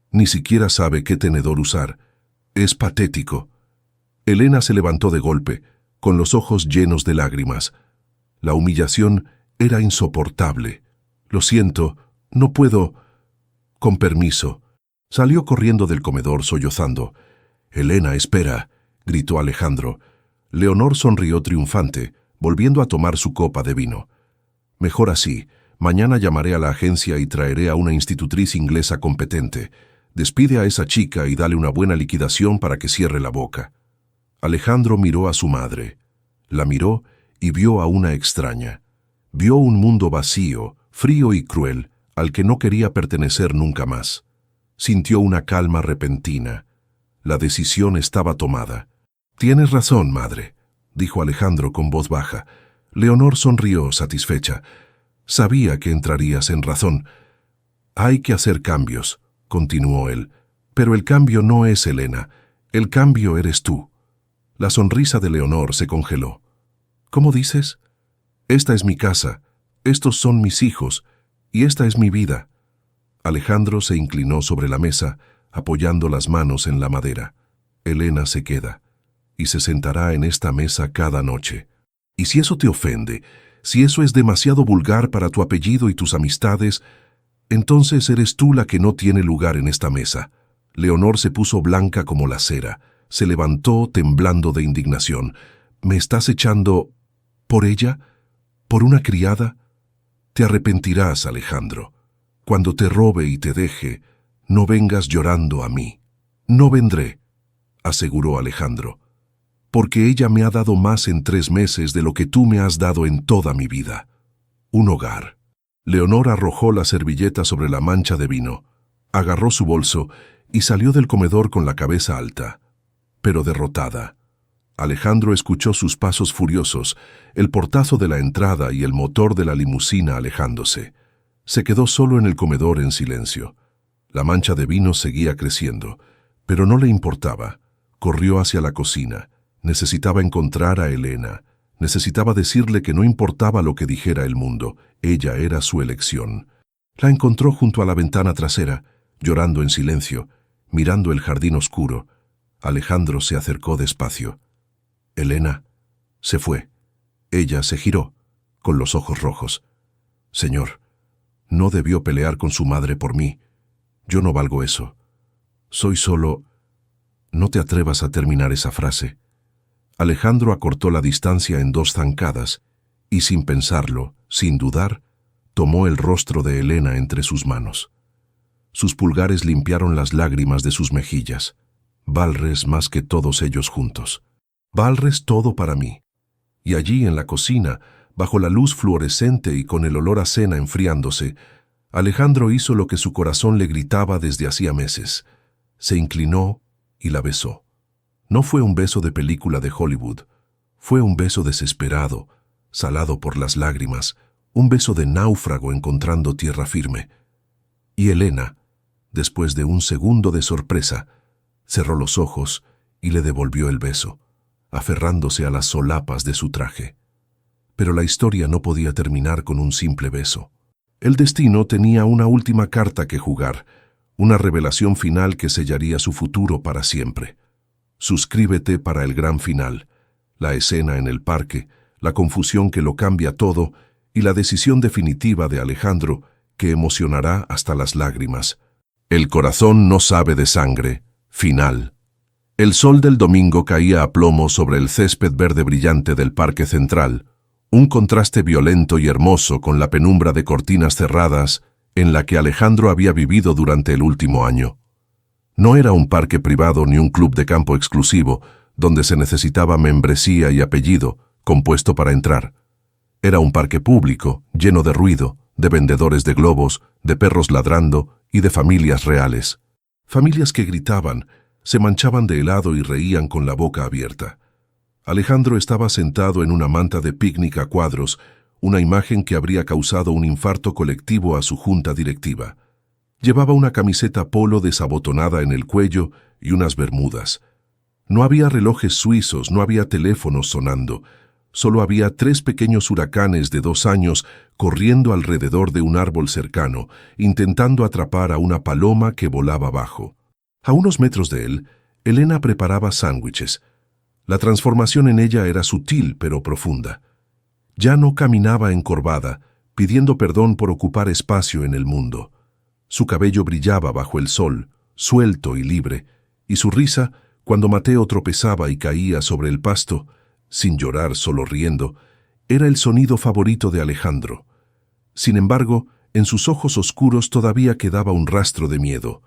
«Ni siquiera sabe qué tenedor usar. Es patético». Elena se levantó de golpe, con los ojos llenos de lágrimas. La humillación era insoportable. «Lo siento, no puedo». «Con permiso». Salió corriendo del comedor sollozando. «Elena, espera», gritó Alejandro. Leonor sonrió triunfante, volviendo a tomar su copa de vino. «Mejor así, Mañana llamaré a la agencia y traeré a una institutriz inglesa competente. Despide a esa chica y dale una buena liquidación para que cierre la boca. Alejandro miró a su madre. La miró y vio a una extraña. Vio un mundo vacío, frío y cruel, al que no quería pertenecer nunca más. Sintió una calma repentina. La decisión estaba tomada. «Tienes razón, madre», dijo Alejandro con voz baja. Leonor sonrió satisfecha. «Sabía que entrarías en razón. Hay que hacer cambios», continuó él. «Pero el cambio no es Elena. El cambio eres tú». La sonrisa de Leonor se congeló. «¿Cómo dices? Esta es mi casa, estos son mis hijos, y esta es mi vida». Alejandro se inclinó sobre la mesa, apoyando las manos en la madera. «Elena se queda, y se sentará en esta mesa cada noche. Y si eso te ofende, si eso es demasiado vulgar para tu apellido y tus amistades, entonces eres tú la que no tiene lugar en esta mesa». Leonor se puso blanca como la cera. Se levantó temblando de indignación. «¿Me estás echando por ella? ¿Por una criada? Te arrepentirás, Alejandro. Cuando te robe y te deje, no vengas llorando a mí». «No vendré», aseguró Alejandro, «porque ella me ha dado más en 3 meses de lo que tú me has dado en toda mi vida. Un hogar». Leonor arrojó la servilleta sobre la mancha de vino, agarró su bolso y salió del comedor con la cabeza alta, pero derrotada. Alejandro escuchó sus pasos furiosos, el portazo de la entrada y el motor de la limusina alejándose. Se quedó solo en el comedor en silencio. La mancha de vino seguía creciendo, pero no le importaba. Corrió hacia la cocina. Necesitaba encontrar a Elena. Necesitaba decirle que no importaba lo que dijera el mundo, ella era su elección. La encontró junto a la ventana trasera, llorando en silencio, mirando el jardín oscuro. Alejandro se acercó despacio. «Elena». Se fue. Ella se giró, con los ojos rojos. «Señor, no debió pelear con su madre por mí. Yo no valgo eso. Soy solo...». «No te atrevas a terminar esa frase». Alejandro acortó la distancia en 2 zancadas y, sin pensarlo, sin dudar, tomó el rostro de Elena entre sus manos. Sus pulgares limpiaron las lágrimas de sus mejillas. Balres más que todos ellos juntos. Balres todo para mí. Y allí en la cocina, bajo la luz fluorescente y con el olor a cena enfriándose, Alejandro hizo lo que su corazón le gritaba desde hacía meses. Se inclinó y la besó. No fue un beso de película de Hollywood. Fue un beso desesperado, salado por las lágrimas, un beso de náufrago encontrando tierra firme. Y Elena, después de un segundo de sorpresa, cerró los ojos y le devolvió el beso, aferrándose a las solapas de su traje. Pero la historia no podía terminar con un simple beso. El destino tenía una última carta que jugar, una revelación final que sellaría su futuro para siempre. Suscríbete para el gran final, la escena en el parque, la confusión que lo cambia todo y la decisión definitiva de Alejandro que emocionará hasta las lágrimas. El corazón no sabe de sangre. Final. El sol del domingo caía a plomo sobre el césped verde brillante del Parque Central, un contraste violento y hermoso con la penumbra de cortinas cerradas en la que Alejandro había vivido durante el último año. No era un parque privado ni un club de campo exclusivo, donde se necesitaba membresía y apellido, compuesto para entrar. Era un parque público, lleno de ruido, de vendedores de globos, de perros ladrando y de familias reales. Familias que gritaban, se manchaban de helado y reían con la boca abierta. Alejandro estaba sentado en una manta de picnic a cuadros, una imagen que habría causado un infarto colectivo a su junta directiva. Llevaba una camiseta polo desabotonada en el cuello y unas bermudas. No había relojes suizos, no había teléfonos sonando. Solo había 3 pequeños huracanes de 2 años corriendo alrededor de un árbol cercano, intentando atrapar a una paloma que volaba abajo. A unos metros de él, Elena preparaba sándwiches. La transformación en ella era sutil pero profunda. Ya no caminaba encorvada, pidiendo perdón por ocupar espacio en el mundo. Su cabello brillaba bajo el sol, suelto y libre, y su risa, cuando Mateo tropezaba y caía sobre el pasto, sin llorar, solo riendo, era el sonido favorito de Alejandro. Sin embargo, en sus ojos oscuros todavía quedaba un rastro de miedo.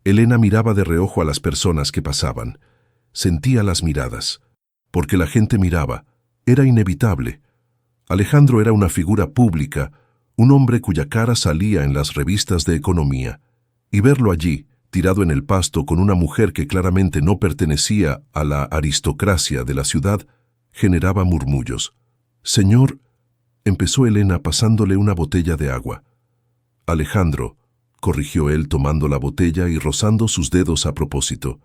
Elena miraba de reojo a las personas que pasaban. Sentía las miradas. Porque la gente miraba. Era inevitable. Alejandro era una figura pública, un hombre cuya cara salía en las revistas de economía. Y verlo allí, tirado en el pasto con una mujer que claramente no pertenecía a la aristocracia de la ciudad, generaba murmullos. «Señor», empezó Elena pasándole una botella de agua. «Alejandro», corrigió él tomando la botella y rozando sus dedos a propósito.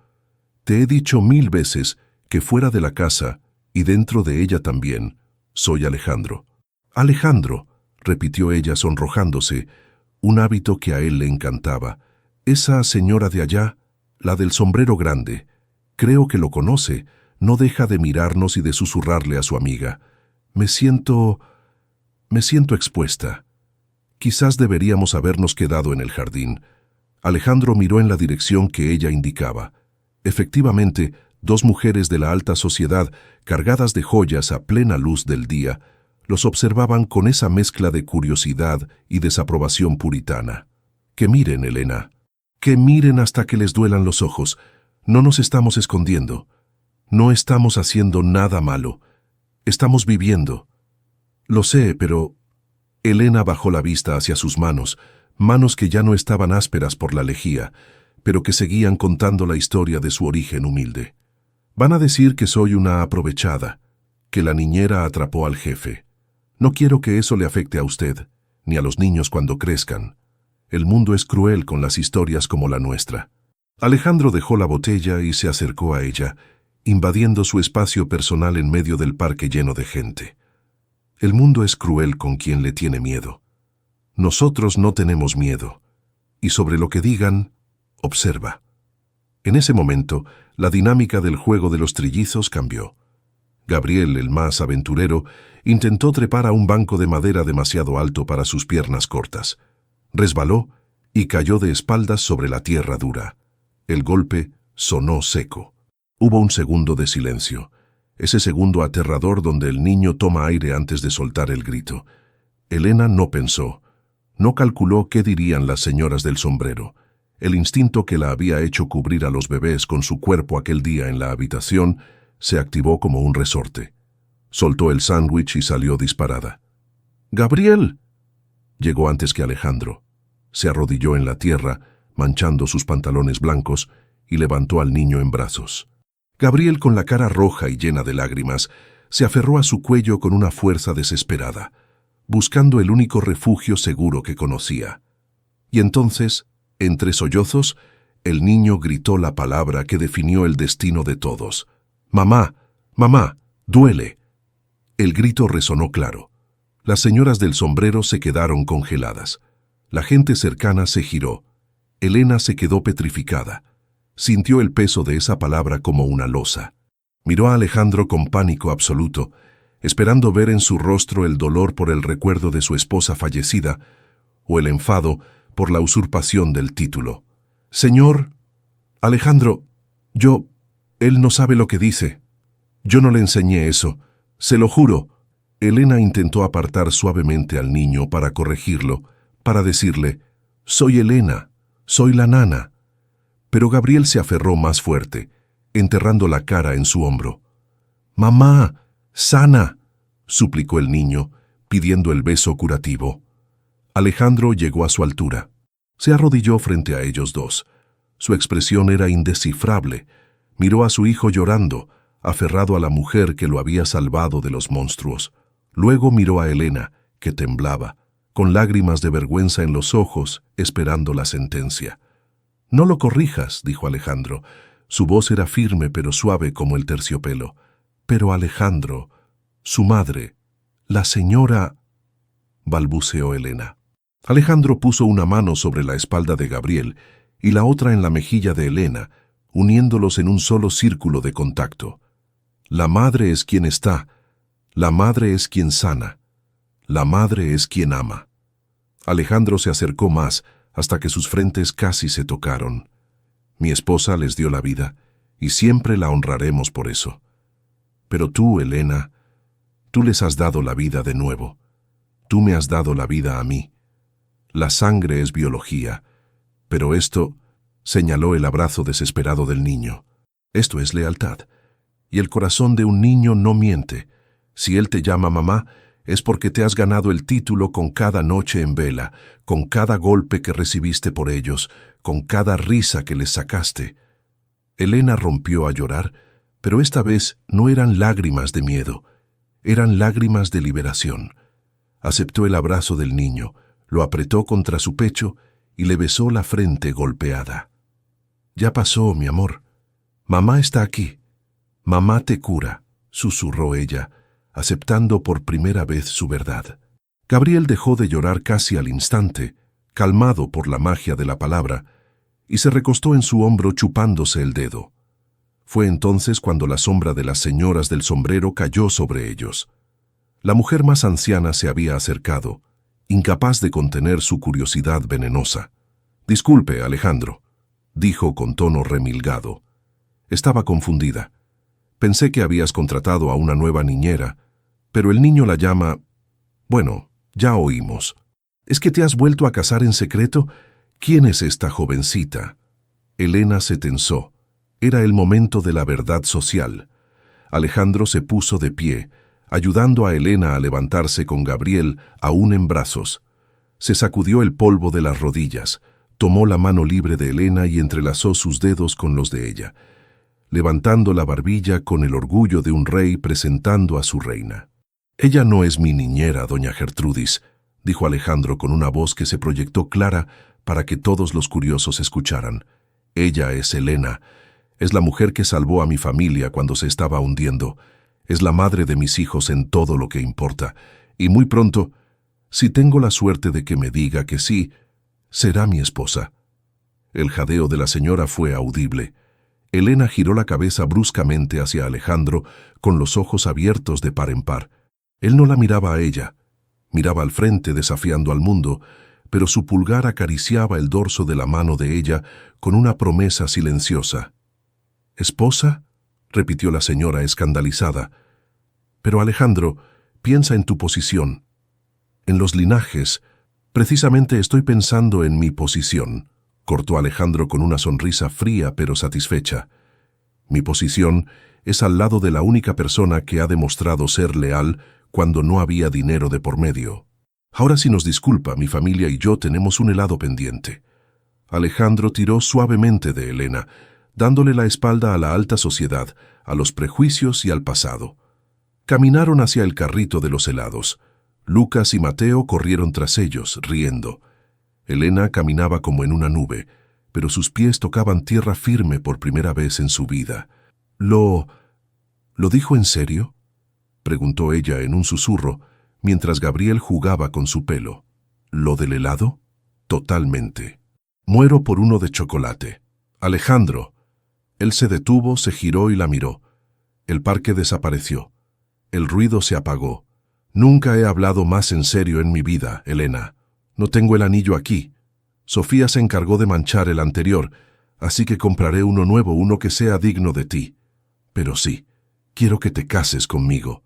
«Te he dicho 1000 veces que fuera de la casa, y dentro de ella también, soy Alejandro». «Alejandro», repitió ella sonrojándose, un hábito que a él le encantaba. «Esa señora de allá, la del sombrero grande, creo que lo conoce, no deja de mirarnos y de susurrarle a su amiga. Me siento expuesta. Quizás deberíamos habernos quedado en el jardín». Alejandro miró en la dirección que ella indicaba. Efectivamente, 2 mujeres de la alta sociedad, cargadas de joyas a plena luz del día, los observaban con esa mezcla de curiosidad y desaprobación puritana. «Que miren, Elena. Que miren hasta que les duelan los ojos. No nos estamos escondiendo. No estamos haciendo nada malo. Estamos viviendo». «Lo sé, pero...» Elena bajó la vista hacia sus manos, manos que ya no estaban ásperas por la lejía, pero que seguían contando la historia de su origen humilde. «Van a decir que soy una aprovechada, que la niñera atrapó al jefe. No quiero que eso le afecte a usted, ni a los niños cuando crezcan. El mundo es cruel con las historias como la nuestra». Alejandro dejó la botella y se acercó a ella, invadiendo su espacio personal en medio del parque lleno de gente. «El mundo es cruel con quien le tiene miedo. Nosotros no tenemos miedo. Y sobre lo que digan, observa». En ese momento, la dinámica del juego de los trillizos cambió. Gabriel, el más aventurero, intentó trepar a un banco de madera demasiado alto para sus piernas cortas. Resbaló y cayó de espaldas sobre la tierra dura. El golpe sonó seco. Hubo un segundo de silencio, ese segundo aterrador donde el niño toma aire antes de soltar el grito. Elena no pensó, no calculó qué dirían las señoras del sombrero. El instinto que la había hecho cubrir a los bebés con su cuerpo aquel día en la habitación se activó como un resorte. Soltó el sándwich y salió disparada. «¡Gabriel!». Llegó antes que Alejandro. Se arrodilló en la tierra, manchando sus pantalones blancos, y levantó al niño en brazos. Gabriel, con la cara roja y llena de lágrimas, se aferró a su cuello con una fuerza desesperada, buscando el único refugio seguro que conocía. Y entonces, entre sollozos, el niño gritó la palabra que definió el destino de todos. «¡Mamá! ¡Mamá! ¡Duele!». El grito resonó claro. Las señoras del sombrero se quedaron congeladas. La gente cercana se giró. Elena se quedó petrificada. Sintió el peso de esa palabra como una losa. Miró a Alejandro con pánico absoluto, esperando ver en su rostro el dolor por el recuerdo de su esposa fallecida o el enfado por la usurpación del título. «Señor, Alejandro, él no sabe lo que dice. Yo no le enseñé eso, se lo juro». Elena intentó apartar suavemente al niño para corregirlo, para decirle: «Soy Elena, soy la nana». Pero Gabriel se aferró más fuerte, enterrando la cara en su hombro. «¡Mamá! ¡Sana!», suplicó el niño, pidiendo el beso curativo. Alejandro llegó a su altura. Se arrodilló frente a ellos dos. Su expresión era indescifrable. Miró a su hijo llorando, aferrado a la mujer que lo había salvado de los monstruos. Luego miró a Elena, que temblaba, con lágrimas de vergüenza en los ojos, esperando la sentencia. «No lo corrijas», dijo Alejandro. Su voz era firme pero suave como el terciopelo. «Pero Alejandro, su madre, la señora...», balbuceó Elena. Alejandro puso una mano sobre la espalda de Gabriel y la otra en la mejilla de Elena, uniéndolos en un solo círculo de contacto. «La madre es quien está, la madre es quien sana, la madre es quien ama». Alejandro se acercó más hasta que sus frentes casi se tocaron. «Mi esposa les dio la vida y siempre la honraremos por eso. Pero tú, Elena, tú les has dado la vida de nuevo. tú me has dado la vida a mí. La sangre es biología, pero esto, señaló el abrazo desesperado del niño, esto es lealtad. Y el corazón de un niño no miente. Si él te llama mamá, es porque te has ganado el título con cada noche en vela, con cada golpe que recibiste por ellos, con cada risa que les sacaste. Elena rompió a llorar, pero esta vez no eran lágrimas de miedo, eran lágrimas de liberación. Aceptó el abrazo del niño, lo apretó contra su pecho y le besó la frente golpeada. «Ya pasó, mi amor. Mamá está aquí. Mamá te cura», susurró ella, aceptando por primera vez su verdad. Gabriel dejó de llorar casi al instante, calmado por la magia de la palabra, y se recostó en su hombro chupándose el dedo. Fue entonces cuando la sombra de las señoras del sombrero cayó sobre ellos. La mujer más anciana se había acercado, incapaz de contener su curiosidad venenosa. «Disculpe, Alejandro», dijo con tono remilgado. «Estaba confundida. Pensé que habías contratado a una nueva niñera, pero el niño la llama... Bueno, ya oímos. ¿Es que te has vuelto a casar en secreto? ¿Quién es esta jovencita?» Elena se tensó. Era el momento de la verdad social. Alejandro se puso de pie, ayudando a Elena a levantarse con Gabriel aún en brazos. Se sacudió el polvo de las rodillas, tomó la mano libre de Elena y entrelazó sus dedos con los de ella, levantando la barbilla con el orgullo de un rey presentando a su reina. «Ella no es mi niñera, doña Gertrudis», dijo Alejandro con una voz que se proyectó clara para que todos los curiosos escucharan. «Ella es Elena. Es la mujer que salvó a mi familia cuando se estaba hundiendo. Es la madre de mis hijos en todo lo que importa. Y muy pronto, si tengo la suerte de que me diga que sí, será mi esposa». El jadeo de la señora fue audible. Elena giró la cabeza bruscamente hacia Alejandro, con los ojos abiertos de par en par. Él no la miraba a ella. Miraba al frente desafiando al mundo, pero su pulgar acariciaba el dorso de la mano de ella con una promesa silenciosa. «¿Esposa?», repitió la señora escandalizada. «Pero Alejandro, piensa en tu posición. En los linajes, precisamente estoy pensando en mi posición», cortó Alejandro con una sonrisa fría pero satisfecha. «Mi posición es al lado de la única persona que ha demostrado ser leal cuando no había dinero de por medio. Ahora, si nos disculpa, mi familia y yo tenemos un helado pendiente». Alejandro tiró suavemente de Elena, dándole la espalda a la alta sociedad, a los prejuicios y al pasado. Caminaron hacia el carrito de los helados. Lucas y Mateo corrieron tras ellos, riendo. Elena caminaba como en una nube, pero sus pies tocaban tierra firme por primera vez en su vida. ¿Lo dijo en serio?», preguntó ella en un susurro, mientras Gabriel jugaba con su pelo. «¿Lo del helado?». «Totalmente. Muero por uno de chocolate». «Alejandro». Él se detuvo, se giró y la miró. El parque desapareció. El ruido se apagó. «Nunca he hablado más en serio en mi vida, Elena. No tengo el anillo aquí. Sofía se encargó de manchar el anterior, así que compraré uno nuevo, uno que sea digno de ti. Pero sí, quiero que te cases conmigo.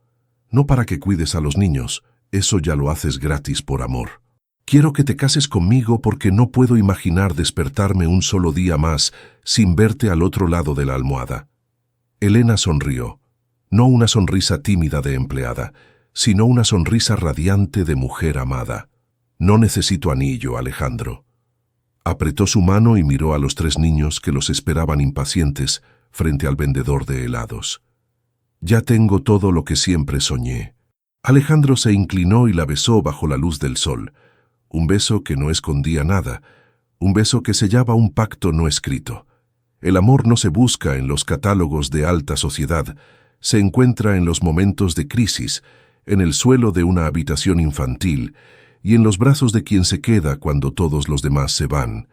No para que cuides a los niños, eso ya lo haces gratis por amor. Quiero que te cases conmigo porque no puedo imaginar despertarme un solo día más sin verte al otro lado de la almohada». Elena sonrió, no una sonrisa tímida de empleada, sino una sonrisa radiante de mujer amada. «No necesito anillo, Alejandro». Apretó su mano y miró a los 3 niños que los esperaban impacientes frente al vendedor de helados. «Ya tengo todo lo que siempre soñé». Alejandro se inclinó y la besó bajo la luz del sol. Un beso que no escondía nada, un beso que sellaba un pacto no escrito. El amor no se busca en los catálogos de alta sociedad, se encuentra en los momentos de crisis, en el suelo de una habitación infantil y en los brazos de quien se queda cuando todos los demás se van.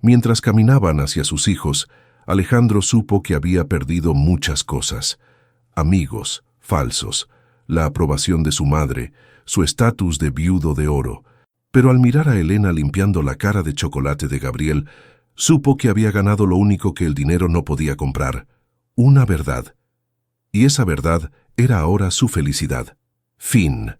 Mientras caminaban hacia sus hijos, Alejandro supo que había perdido muchas cosas: amigos falsos, la aprobación de su madre, su estatus de viudo de oro. Pero al mirar a Elena limpiando la cara de chocolate de Gabriel, supo que había ganado lo único que el dinero no podía comprar: una verdad. Y esa verdad era ahora su felicidad. Fin.